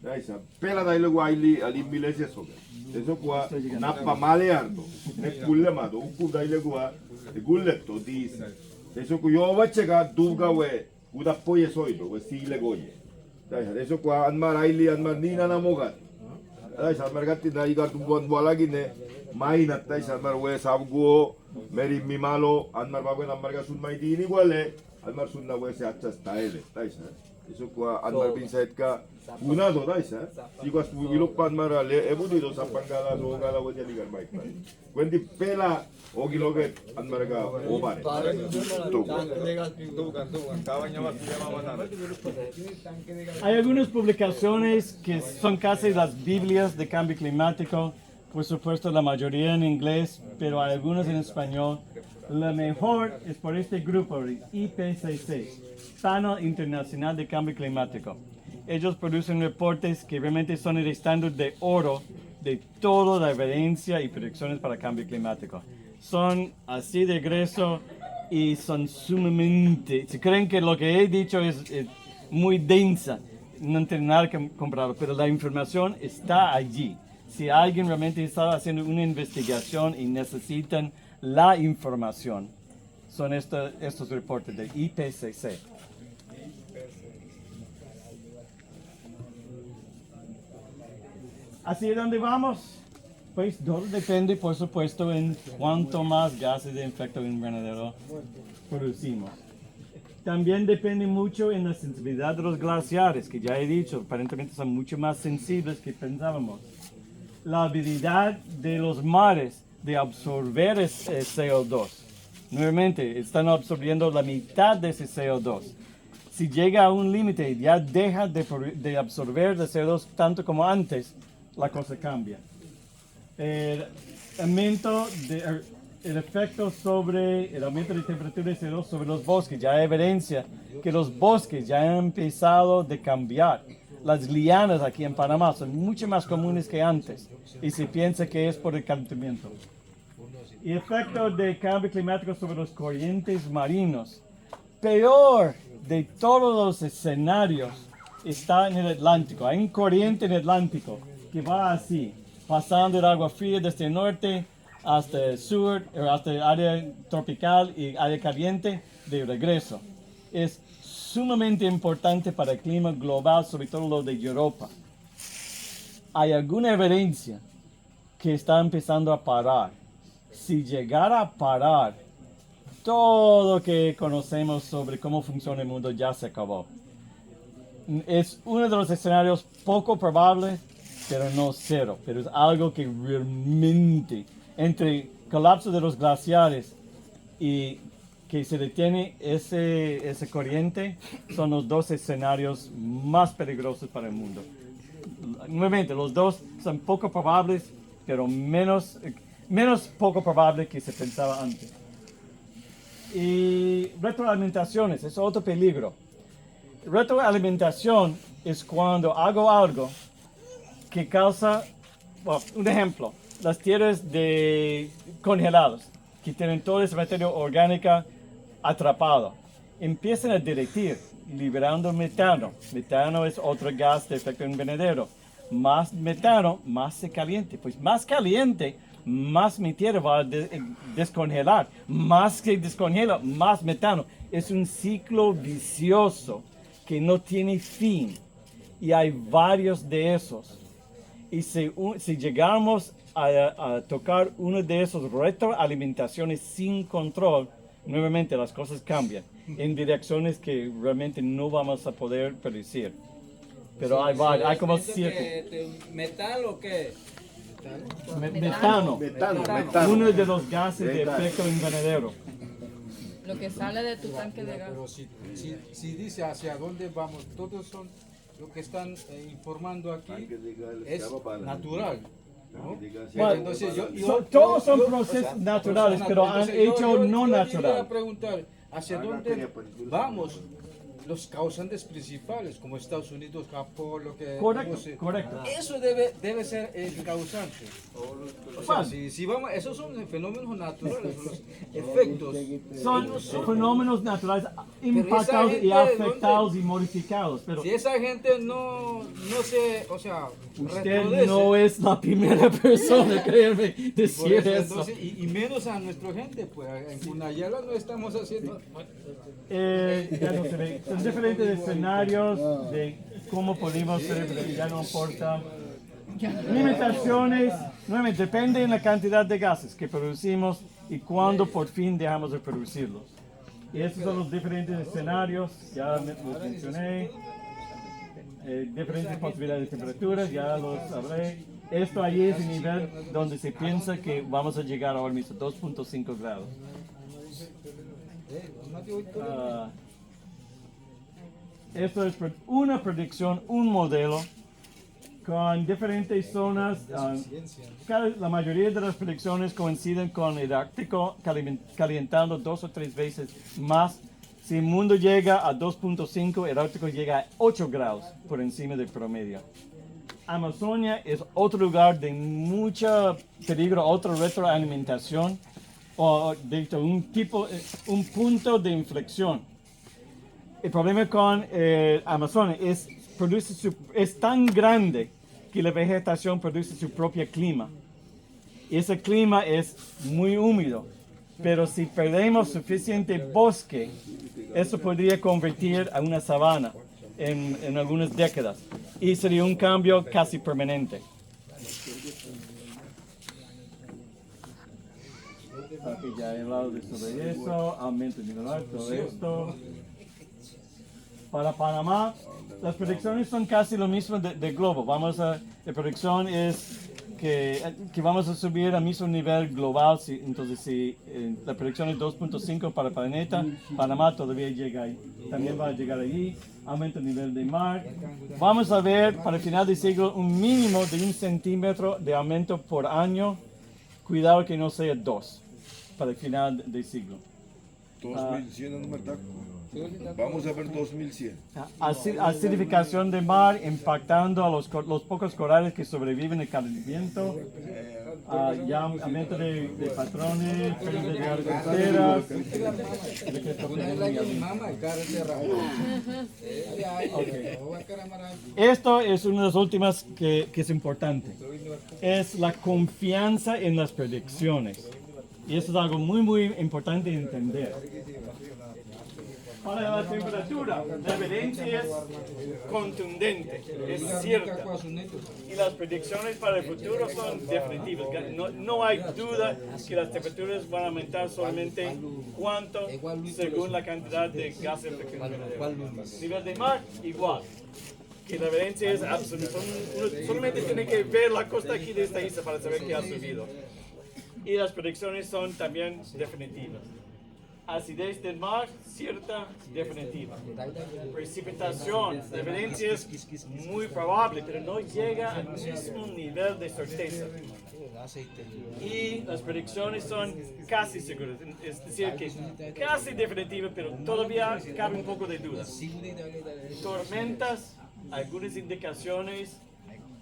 Daisa, pela daile gua ali millese soke. Eso gua nappa maleardo, nek gullemado, ukku daile gua gulletto disa. Eso ku yo wachega duga we uda poye soido, we sile goye. Daisa, eso ku anmar aili anmar nina na mogat. Daisa, anmar gatti na igar tumbon bualagi ne maina daisa anmar we sabguo meri mimalo anmar baguen anmar ga sun mai dini wale anmar sunna we se achas taele. Daisa, eso ku anmar bin ka unado daisa. Iguas wilok pan mara le ebudido sapangala so gala we jadi gar baik. Wendi pela ogiloget anmar ga obare. Hay algunas publicaciones que son casi las Biblias de cambio climático, por supuesto la mayoría en inglés, pero hay algunas en español. La mejor es por este grupo, el IPCC, Panel Internacional de Cambio Climático. Ellos producen reportes que realmente son el estándar de oro de toda la evidencia y predicciones para el cambio climático. Son así de grueso y son sumamente... Si creen que lo que he dicho es muy densa, no tienen nada que compararlo, pero la información está allí. Si alguien realmente está haciendo una investigación y necesitan la información, son estos reportes del IPCC. ¿Hacia dónde vamos? Pues todo depende, por supuesto, en cuánto más gases de efecto invernadero producimos. También depende mucho en la sensibilidad de los glaciares, que ya he dicho, aparentemente son mucho más sensibles que pensábamos. La habilidad de los mares de absorber ese CO2. Nuevamente, están absorbiendo la mitad de ese CO2. Si llega a un límite y ya deja de absorber el CO2 tanto como antes, la cosa cambia. El efecto sobre el aumento de temperatura de CO2 sobre los bosques, ya hay evidencia que los bosques ya han empezado a cambiar. Las lianas aquí en Panamá son mucho más comunes que antes y se piensa que es por el calentamiento. Y efecto de cambio climático sobre los corrientes marinos. Peor de todos los escenarios está en el Atlántico. Hay un corriente en el Atlántico que va así, pasando el agua fría desde el norte hasta el sur, hasta el área tropical y área caliente de regreso. Es sumamente importante para el clima global, sobre todo lo de Europa. Hay alguna evidencia que está empezando a parar. Si llegara a parar, todo lo que conocemos sobre cómo funciona el mundo ya se acabó. Es uno de los escenarios poco probables, pero no cero. Pero es algo que realmente, entre colapso de los glaciares y que se detiene ese corriente, son los dos escenarios más peligrosos para el mundo. Nuevamente, los dos son poco probables, pero menos poco probable que se pensaba antes. Y retroalimentaciones es otro peligro. Retroalimentación es cuando hago algo que causa, bueno, un ejemplo, las tierras congeladas, que tienen toda esa materia orgánica atrapada, empiezan a derretir, liberando metano. Metano es otro gas de efecto invernadero. Más metano, más se caliente. Pues más caliente, más mi tierra va a descongelar. Más que descongela, más metano. Es un ciclo vicioso que no tiene fin. Y hay varios de esos. Y si llegamos a tocar uno de esos retroalimentaciones sin control, nuevamente las cosas cambian en direcciones que realmente no vamos a poder predecir. Pero hay como 7. ¿Metal o qué? Metano. Uno de los gases de efecto invernadero. Lo que sale de tu tanque de gas. Pero si dice hacia dónde vamos, todos son lo que están informando aquí es natural. ¿no? Bueno, Entonces, todos son procesos naturales, pero han hecho no Yo naturales. a preguntar, ¿hacia dónde vamos? Los causantes principales, como Estados Unidos, Japón, lo que... Correcto. Eso debe ser el causante. O sea, si vamos, esos son fenómenos naturales, son los efectos. Son fenómenos naturales impactados y afectados y modificados. Pero si esa gente no se, o sea, usted no es la primera persona, créeme, decir eso. Entonces, y menos a nuestra gente, pues en Cunayala no estamos haciendo... ya no se ve. Son diferentes escenarios de cómo podemos ser, pero ya no importa. Limitaciones, nuevamente, depende de la cantidad de gases que producimos y cuándo por fin dejamos de producirlos. Y estos son los diferentes escenarios, ya los mencioné. Diferentes posibilidades de temperaturas, ya los hablé. Esto ahí es el nivel donde se piensa que vamos a llegar ahora mismo, 2.5 grados. Esto es una predicción, un modelo con diferentes zonas. La mayoría de las predicciones coinciden con el Ártico calentando 2 o 3 veces más. Si el mundo llega a 2.5, el Ártico llega a 8 grados por encima del promedio. Amazonia es otro lugar de mucho peligro, otra retroalimentación, o de hecho un punto de inflexión. El problema con Amazonia es tan grande que la vegetación produce su propio clima. Y ese clima es muy húmedo pero si perdemos suficiente bosque, eso podría convertir a una sabana en algunas décadas y sería un cambio casi permanente. Aquí ya he hablado sobre eso, aumento nivelar, todo esto. Para Panamá, las predicciones son casi lo mismo de globo. La predicción es que vamos a subir al mismo nivel global. Entonces, si la predicción es 2.5 para el planeta, Panamá todavía llega ahí. También va a llegar allí, aumenta el nivel del mar. Vamos a ver para el final del siglo un mínimo de 1 centímetro de aumento por año. Cuidado que no sea 2 para el final del siglo. 2100 Martaco. Vamos a ver 2100. Acidificación del mar impactando a los pocos corales que sobreviven al calentamiento. Ya aumento de patrones, pérdida de costeras. Esto es una de las últimas que es importante. Es la confianza en las predicciones. Y eso es algo muy importante de entender. Para la temperatura, la evidencia es contundente, es cierta. Y las predicciones para el futuro son definitivas. No hay duda que las temperaturas van a aumentar solamente cuánto según la cantidad de gases de efecto invernadero. Nivel de mar, igual. Que la evidencia es absoluta. Uno solamente tiene que ver la costa aquí de esta isla para saber que ha subido. Y las predicciones son también definitivas. Acidez del mar, cierta, definitiva. Precipitación, la evidencia es muy probable, pero no llega al mismo nivel de certeza. Y las predicciones son casi seguras, es decir, que casi definitivas, pero todavía cabe un poco de duda. Tormentas, algunas indicaciones,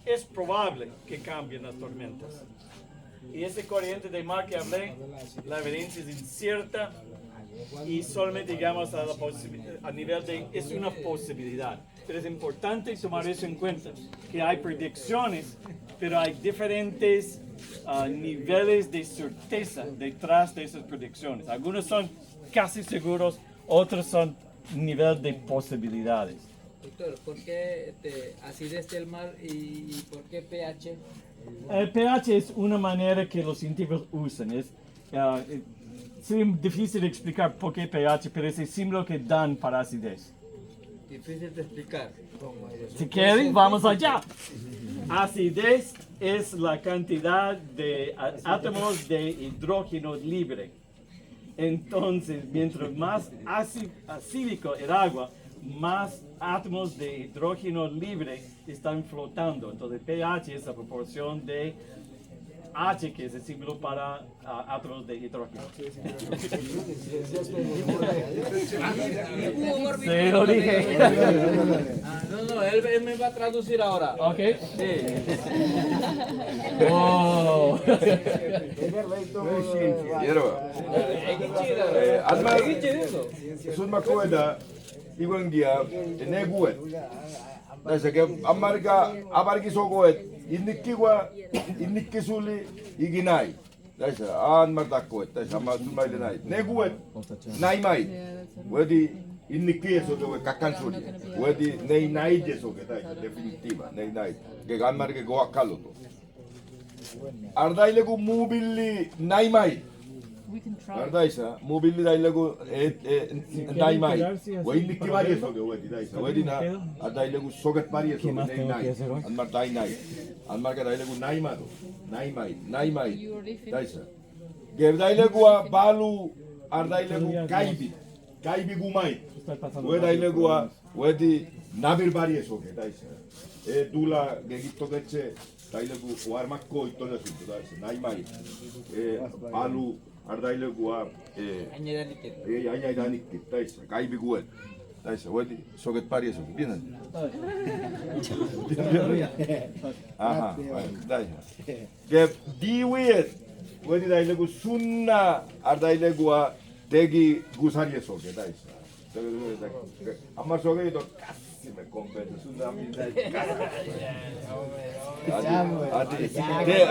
es probable que cambien las tormentas. Y ese corriente de mar que hablé, la evidencia es incierta y solamente llegamos a nivel de es una posibilidad. Pero es importante tomar eso en cuenta, que hay predicciones, pero hay diferentes niveles de certeza detrás de esas predicciones. Algunos son casi seguros, otros son nivel de posibilidades. Doctor, ¿por qué acidez del mar y por qué pH? El pH es una manera que los científicos usan. Sería difícil de explicar por qué pH, pero es el símbolo que dan para acidez. Difícil de explicar. Si quieren, vamos allá. Acidez es la cantidad de átomos de hidrógeno libre. Entonces, mientras más acídico el agua, más átomos de hidrógeno libre están flotando. Entonces pH es la proporción de H, que es el símbolo para átomos de hidrógeno. Se lo dije. No, él me va a traducir ahora. Ok. Sí. Oh. Sun makoeda iwangia neguet. Dasa ke amargi sogoet innikki suli iginai. Dasa an mardakoet dasa sun mai denai. Neguet naimai. Wedi innikki sogo kakan suli. Wedi nei naije sogo dasa definitiva nei nai. Ke amargi go akaloto. Ardailegu mubilli naimai. Ardaisa, mobilli dailegu naimai. Wedi kivari soge wedi daisa. Wedi na ardailegu soget pari soge nei nai. Anmar dai nai. Anmar ka dailegu naimado. Naimai. Daisa. Ge dailegu balu ardailegu kaibi gumai. Wedi dailegu wedi nabir pari soge daisa. Dula gegitto getche dailegu warmakko itolla sunto daisa. Naimai. Balu Ardailegu añadanikit, taisa, kaibi guet, taisa, wedi soget pari eso, bien. Aha, taisa. Ge diwet, wedi dailegu sunna, ardailegu tegi gusari eso, que taisa. Amma soge ito casi me convence, sunna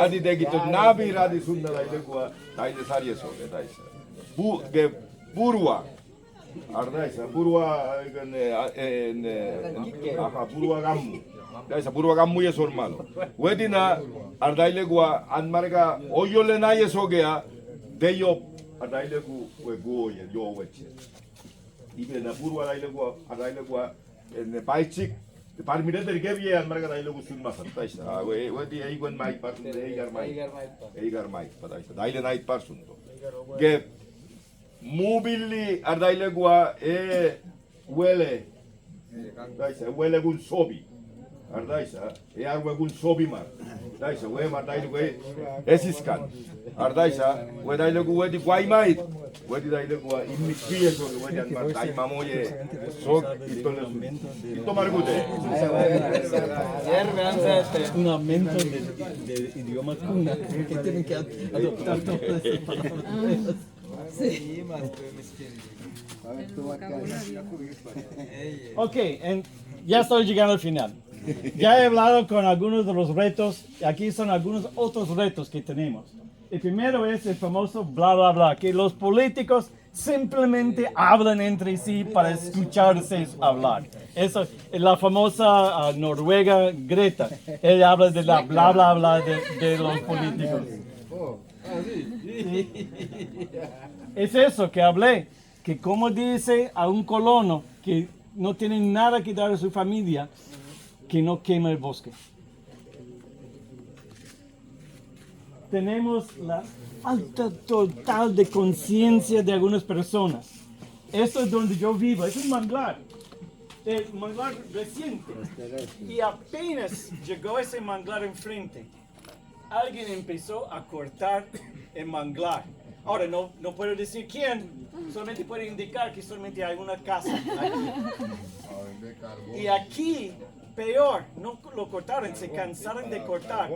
adi tegi to nabi radi sunna dailegu taile sari eso, que taisa. Burua. Ardaisa, Burua Burua Gammu. Daisa Burua Gammu es su hermano. Wedina Ardaile gua Anmarga Oyole Naye Sogea de yo Ardaile gu Goye yo weche. Ibe na Burua Ardaile gua en Paichik. Par mire del que viene Anmarga Ardaile gu sun masat. Daisa wedi Eigon Mai Parsun Eigar Mai Daisa Daile Night Parsun. Que Mubili Ardaile gua huele Daisa huele gun sobi. Ardaisa, arwe gun sobi mar. Daisa, we mardaile we esiskan. Ardaisa, we daile gu wedi guaimait. Wedi daile gu imikkie so wedi an mardai mamoye sok itole. Ito margute. Un aumento de idioma cuna que tienen que adoptar todas esas palabras. Sí. Ok, ya estoy llegando al final. Ya he hablado con algunos de los retos. Aquí son algunos otros retos que tenemos. El primero es el famoso bla, bla, bla, que los políticos simplemente hablan entre sí para escucharse hablar. Eso es la famosa noruega Greta. Ella habla de la bla, bla, bla de los políticos. Es eso que hablé, que como dice a un colono que no tiene nada que dar a su familia, que no quema el bosque. Tenemos la falta total de conciencia de algunas personas. Esto es donde yo vivo, es un manglar reciente. Y apenas llegó ese manglar enfrente, alguien empezó a cortar el manglar. Ahora no puedo decir quién, solamente puedo indicar que solamente hay una casa aquí. Y aquí, peor, no lo cortaron, se cansaron de cortar,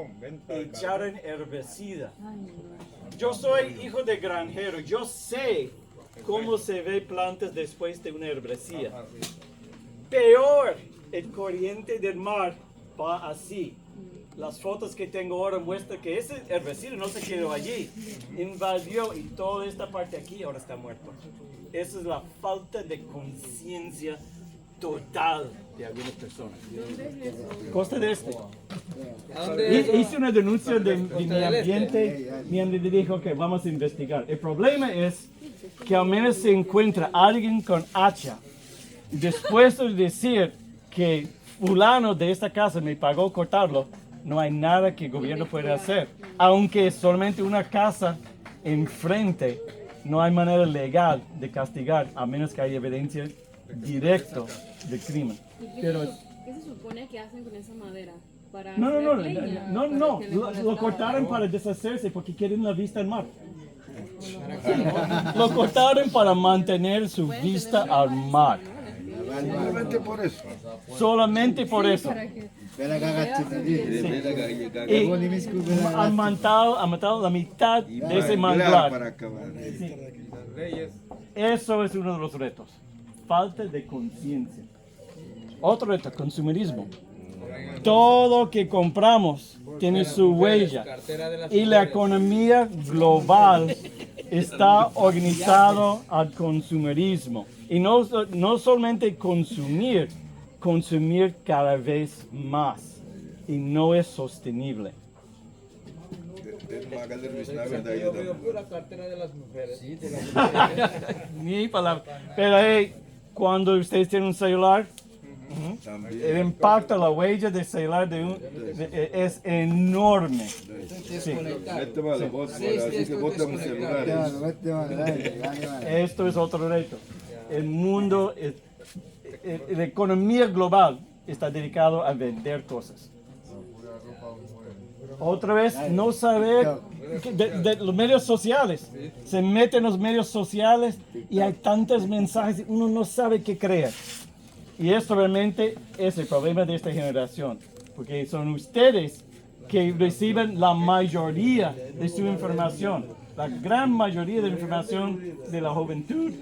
echaron herbicida. Yo soy hijo de granjero, yo sé cómo se ve plantas después de una herbicida. Peor, el corriente del mar va así. Las fotos que tengo ahora muestran que ese herbicida no se quedó allí, invadió y toda esta parte aquí ahora está muerta. Esa es la falta de conciencia total de algunas personas. Costa de Este. Hice una denuncia de mi ambiente, mi ambiente dijo que vamos a investigar. El problema es que al menos se encuentra alguien con hacha, después de decir que fulano de esta casa me pagó cortarlo, no hay nada que el gobierno pueda hacer. Aunque es solamente una casa enfrente, no hay manera legal de castigar a menos que haya evidencia directa de crimen. Pero, ¿qué se supone que hacen con esa madera? ¿Para no, hacer leña? lo cortaron para deshacerse porque quieren la vista al mar. Lo cortaron para mantener su vista al mar. Solamente por eso. Solamente por eso. Y han matado la mitad de ese manglar. Eso es uno de los retos. Falta de conciencia. Otro reto, consumerismo. Todo que compramos tiene su huella. Y la economía global está organizado al consumerismo. Y no solamente consumir cada vez más. Y no es sostenible. Ni palabra. Pero cuando ustedes tienen un celular, el impacto, la huella del celular es enorme. Sí. Esto es otro reto. El mundo, la economía global está dedicado a vender cosas. Otra vez, no saber de los medios sociales. Se meten en los medios sociales y hay tantos mensajes, uno no sabe qué creer. Y esto realmente es el problema de esta generación, porque son ustedes que reciben la mayoría de su información. La gran mayoría de la información de la juventud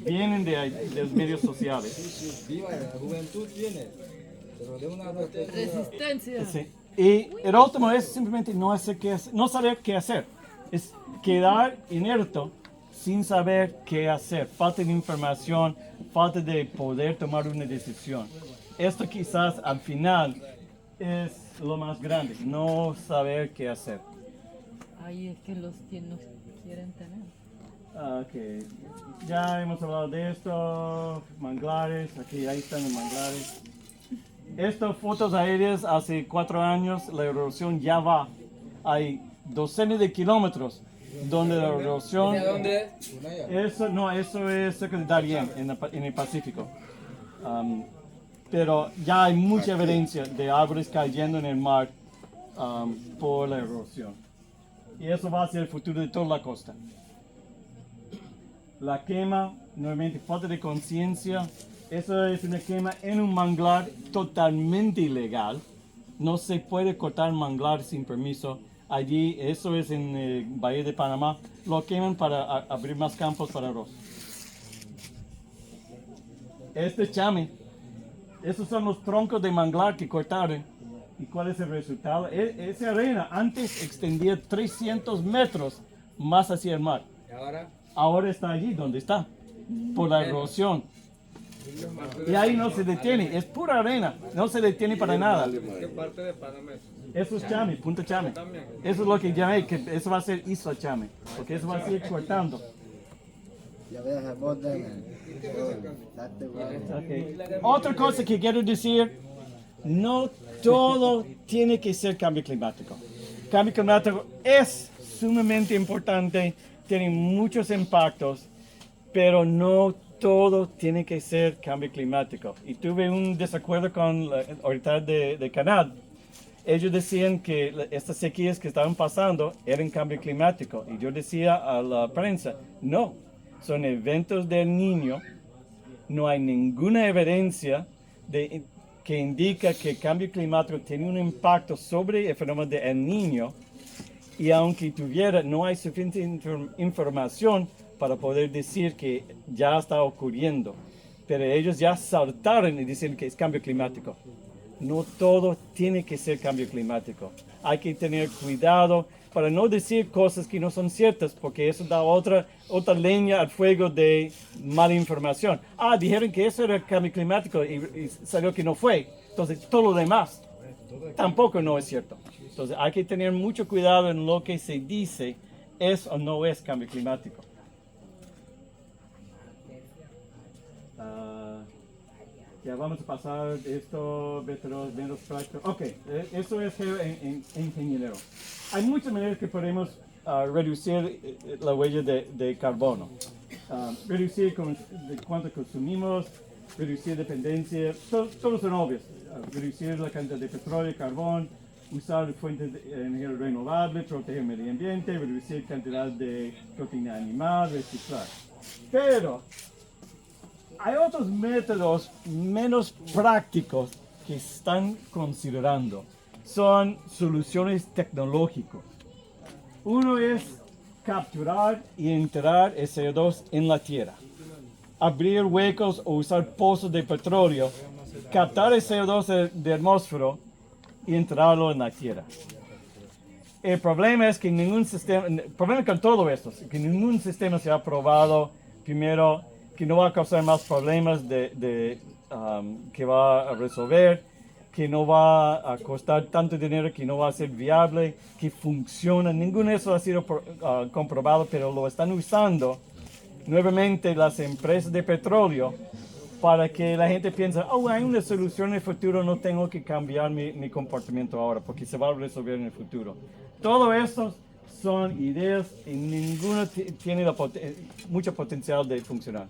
vienen de los medios sociales. La juventud viene, pero de una Resistencia. Sí. Y el último es simplemente no saber qué hacer. Es quedar inerto sin saber qué hacer, falta de información, falta de poder tomar una decisión. Esto quizás al final es lo más grande, no saber qué hacer. Ahí es que los que nos quieren tener. Ok, ya hemos hablado de esto, manglares, aquí ahí están los manglares. Estas fotos aéreas hace 4 años, la erosión ya va. Hay docenas de kilómetros donde la erosión... ¿De dónde? Eso es cerca de Darien, en el Pacífico. Pero ya hay mucha evidencia de árboles cayendo en el mar por la erosión. Y eso va a ser el futuro de toda la costa. La quema, nuevamente falta de conciencia. Eso es una quema en un manglar totalmente ilegal. No se puede cortar manglar sin permiso. Allí, eso es en Bahía de Panamá. Lo queman para abrir más campos para arroz. Este chame, esos son los troncos de manglar que cortaron. ¿Y cuál es el resultado? Esa arena antes extendía 300 metros más hacia el mar. ¿Y ahora? Ahora está allí donde está, por la erosión. Y ahí no se detiene, es pura arena, no se detiene para nada. ¿Qué parte de Panamá es? Eso es Chame, Punta Chame. Eso es lo que llamé, que eso va a ser Isla Chame, porque eso va a seguir cortando. Okay. Otra cosa que quiero decir, no todo tiene que ser cambio climático. Cambio climático es sumamente importante, tiene muchos impactos, pero no todo tiene que ser cambio climático. Y tuve un desacuerdo con la autoridad de Canadá. Ellos decían que estas sequías que estaban pasando eran cambio climático. Y yo decía a la prensa, no, son eventos del Niño. No hay ninguna evidencia que indica que el cambio climático tiene un impacto sobre el fenómeno del Niño. Y aunque tuviera, no hay suficiente información para poder decir que ya está ocurriendo. Pero ellos ya saltaron y dicen que es cambio climático. No todo tiene que ser cambio climático. Hay que tener cuidado para no decir cosas que no son ciertas, porque eso da otra leña al fuego de mala información. Dijeron que eso era cambio climático y salió que no fue. Entonces, todo lo demás tampoco no es cierto. Entonces, hay que tener mucho cuidado en lo que se dice es o no es cambio climático. Ya vamos a pasar esto, menos práctico. Ok, eso es ingeniero. Hay muchas maneras que podemos reducir la huella de carbono. Reducir de cuánto consumimos, reducir dependencia, todos son obvios. Reducir la cantidad de petróleo y carbón, usar fuentes de energía renovable, proteger el medio ambiente, reducir cantidad de proteína animal, reciclar. Pero hay otros métodos menos prácticos que están considerando. Son soluciones tecnológicas. Uno es capturar y enterrar el CO2 en la tierra. Abrir huecos o usar pozos de petróleo, captar el CO2 del atmósfero y enterrarlo en la tierra. El problema es que el problema con todo esto es que ningún sistema se ha probado, primero, que no va a causar más problemas que va a resolver, que no va a costar tanto dinero, que no va a ser viable, que funciona. Ninguno de eso ha sido comprobado, pero lo están usando nuevamente las empresas de petróleo para que la gente piense, hay una solución en el futuro, no tengo que cambiar mi comportamiento ahora, porque se va a resolver en el futuro. Todo eso son ideas y ninguno tiene mucho potencial de funcionar.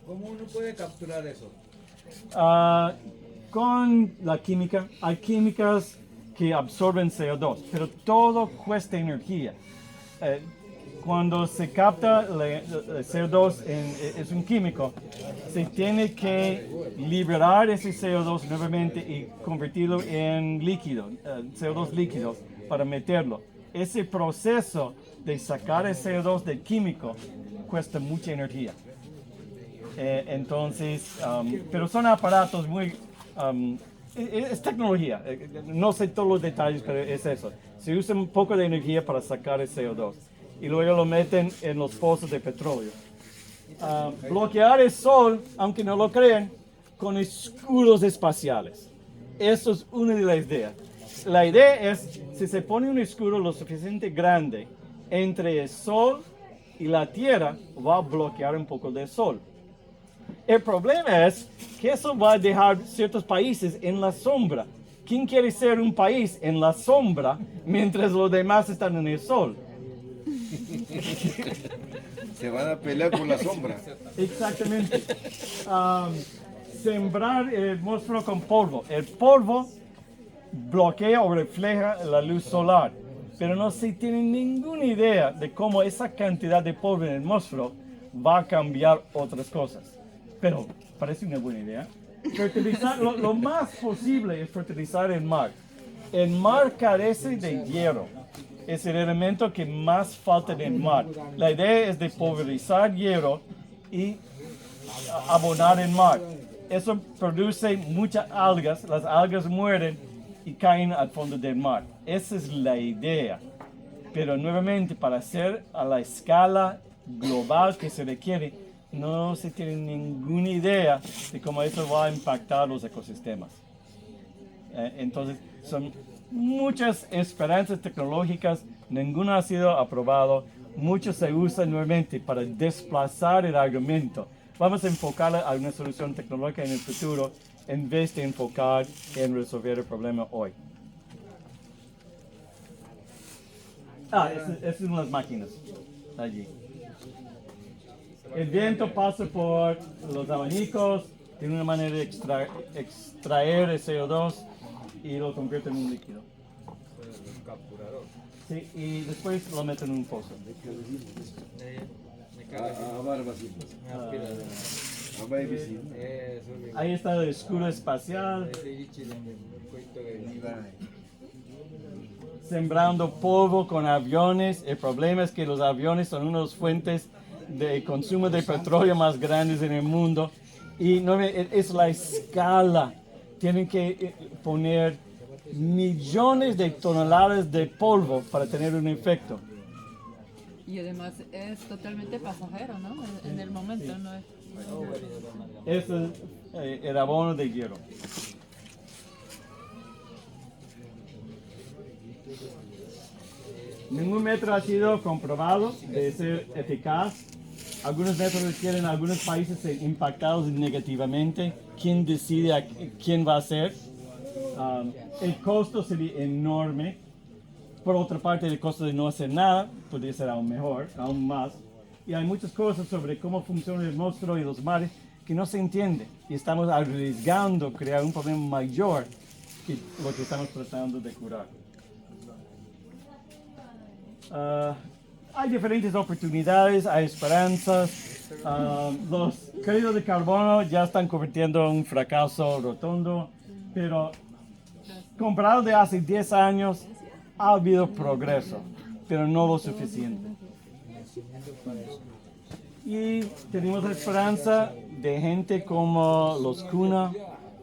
¿Cómo uno puede capturar eso? Con la química, hay químicas que absorben CO2, pero todo cuesta energía. Cuando se capta el CO2, es un químico, se tiene que liberar ese CO2 nuevamente y convertirlo en líquido, CO2 líquido, para meterlo. Ese proceso de sacar el CO2 del químico cuesta mucha energía. Entonces, pero son aparatos muy... es tecnología, no sé todos los detalles, pero es eso. Se usa un poco de energía para sacar el CO2. y luego lo meten en los pozos de petróleo. Bloquear el sol, aunque no lo crean, con escudos espaciales. Eso es una de las ideas. La idea es, si se pone un escudo lo suficiente grande entre el sol y la tierra, va a bloquear un poco del sol. El problema es que eso va a dejar ciertos países en la sombra. ¿Quién quiere ser un país en la sombra mientras los demás están en el sol? Se van a pelear por la sombra. Exactamente. Sembrar el atmósfero con polvo. El polvo bloquea o refleja la luz solar, pero no se tiene ninguna idea de cómo esa cantidad de polvo en el atmósfero va a cambiar otras cosas. Pero parece una buena idea. Fertilizar, lo más posible es fertilizar el mar. El mar carece de hierro. Es el elemento que más falta en el mar. La idea es de pulverizar hierro y abonar el mar. Eso produce muchas algas. Las algas mueren y caen al fondo del mar. Esa es la idea. Pero nuevamente, para hacer a la escala global que se requiere, no se tiene ninguna idea de cómo eso va a impactar los ecosistemas. Entonces, son muchas esperanzas tecnológicas, ninguna ha sido aprobado, mucho se usa nuevamente para desplazar el argumento. Vamos a enfocar a una solución tecnológica en el futuro en vez de enfocar en resolver el problema hoy. Esas son las máquinas allí. El viento pasa por los abanicos, tiene una manera de extraer el CO2 y lo convierte en un líquido. Sí, y después lo meten en un pozo. Ahí está el escudo espacial. Sembrando polvo con aviones. El problema es que los aviones son una de las fuentes de consumo de petróleo más grandes en el mundo. Y no, es la escala. Tienen que poner millones de toneladas de polvo para tener un efecto. Y además es totalmente pasajero, ¿no? En el momento, sí. No es... Eso es el abono de hierro. Ningún método ha sido comprobado de ser eficaz. Algunos métodos tienen algunos países impactados negativamente. ¿Quién decide quién va a ser? El costo sería enorme. Por otra parte, el costo de no hacer nada podría ser aún mejor, aún más. Y hay muchas cosas sobre cómo funciona el monstruo y los mares que no se entiende. Y estamos arriesgando crear un problema mayor que lo que estamos tratando de curar. Hay diferentes oportunidades, hay esperanzas. Los créditos de carbono ya están convirtiendo en un fracaso rotundo, pero comparado de hace 10 años, ha habido progreso, pero no lo suficiente. Y tenemos la esperanza de gente como los Kuna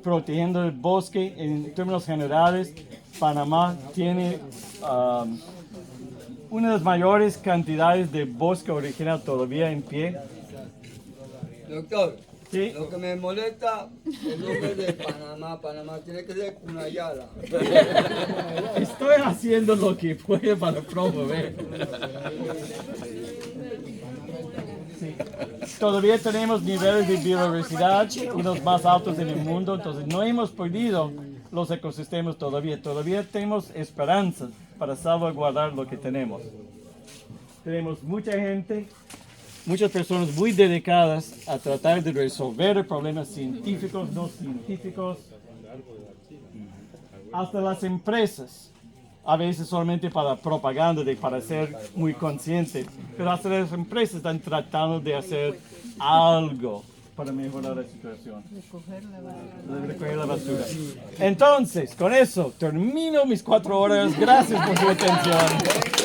protegiendo el bosque. En términos generales, Panamá tiene una de las mayores cantidades de bosque original todavía en pie. Doctor, Sí. lo que me molesta es el nombre de Panamá. Panamá tiene que ser Cunayala. Estoy haciendo lo que puedo para promover. Sí. Todavía tenemos niveles de biodiversidad, unos más altos en el mundo, entonces no hemos perdido los ecosistemas todavía. Todavía tenemos esperanzas para salvaguardar lo que tenemos. Tenemos mucha gente, muchas personas muy dedicadas a tratar de resolver problemas científicos, no científicos, hasta las empresas, a veces solamente para propaganda, para ser muy conscientes, pero hasta las empresas están tratando de hacer algo para mejorar la situación. Recoger la basura. Entonces, con eso, termino mis 4 horas. Gracias por su atención.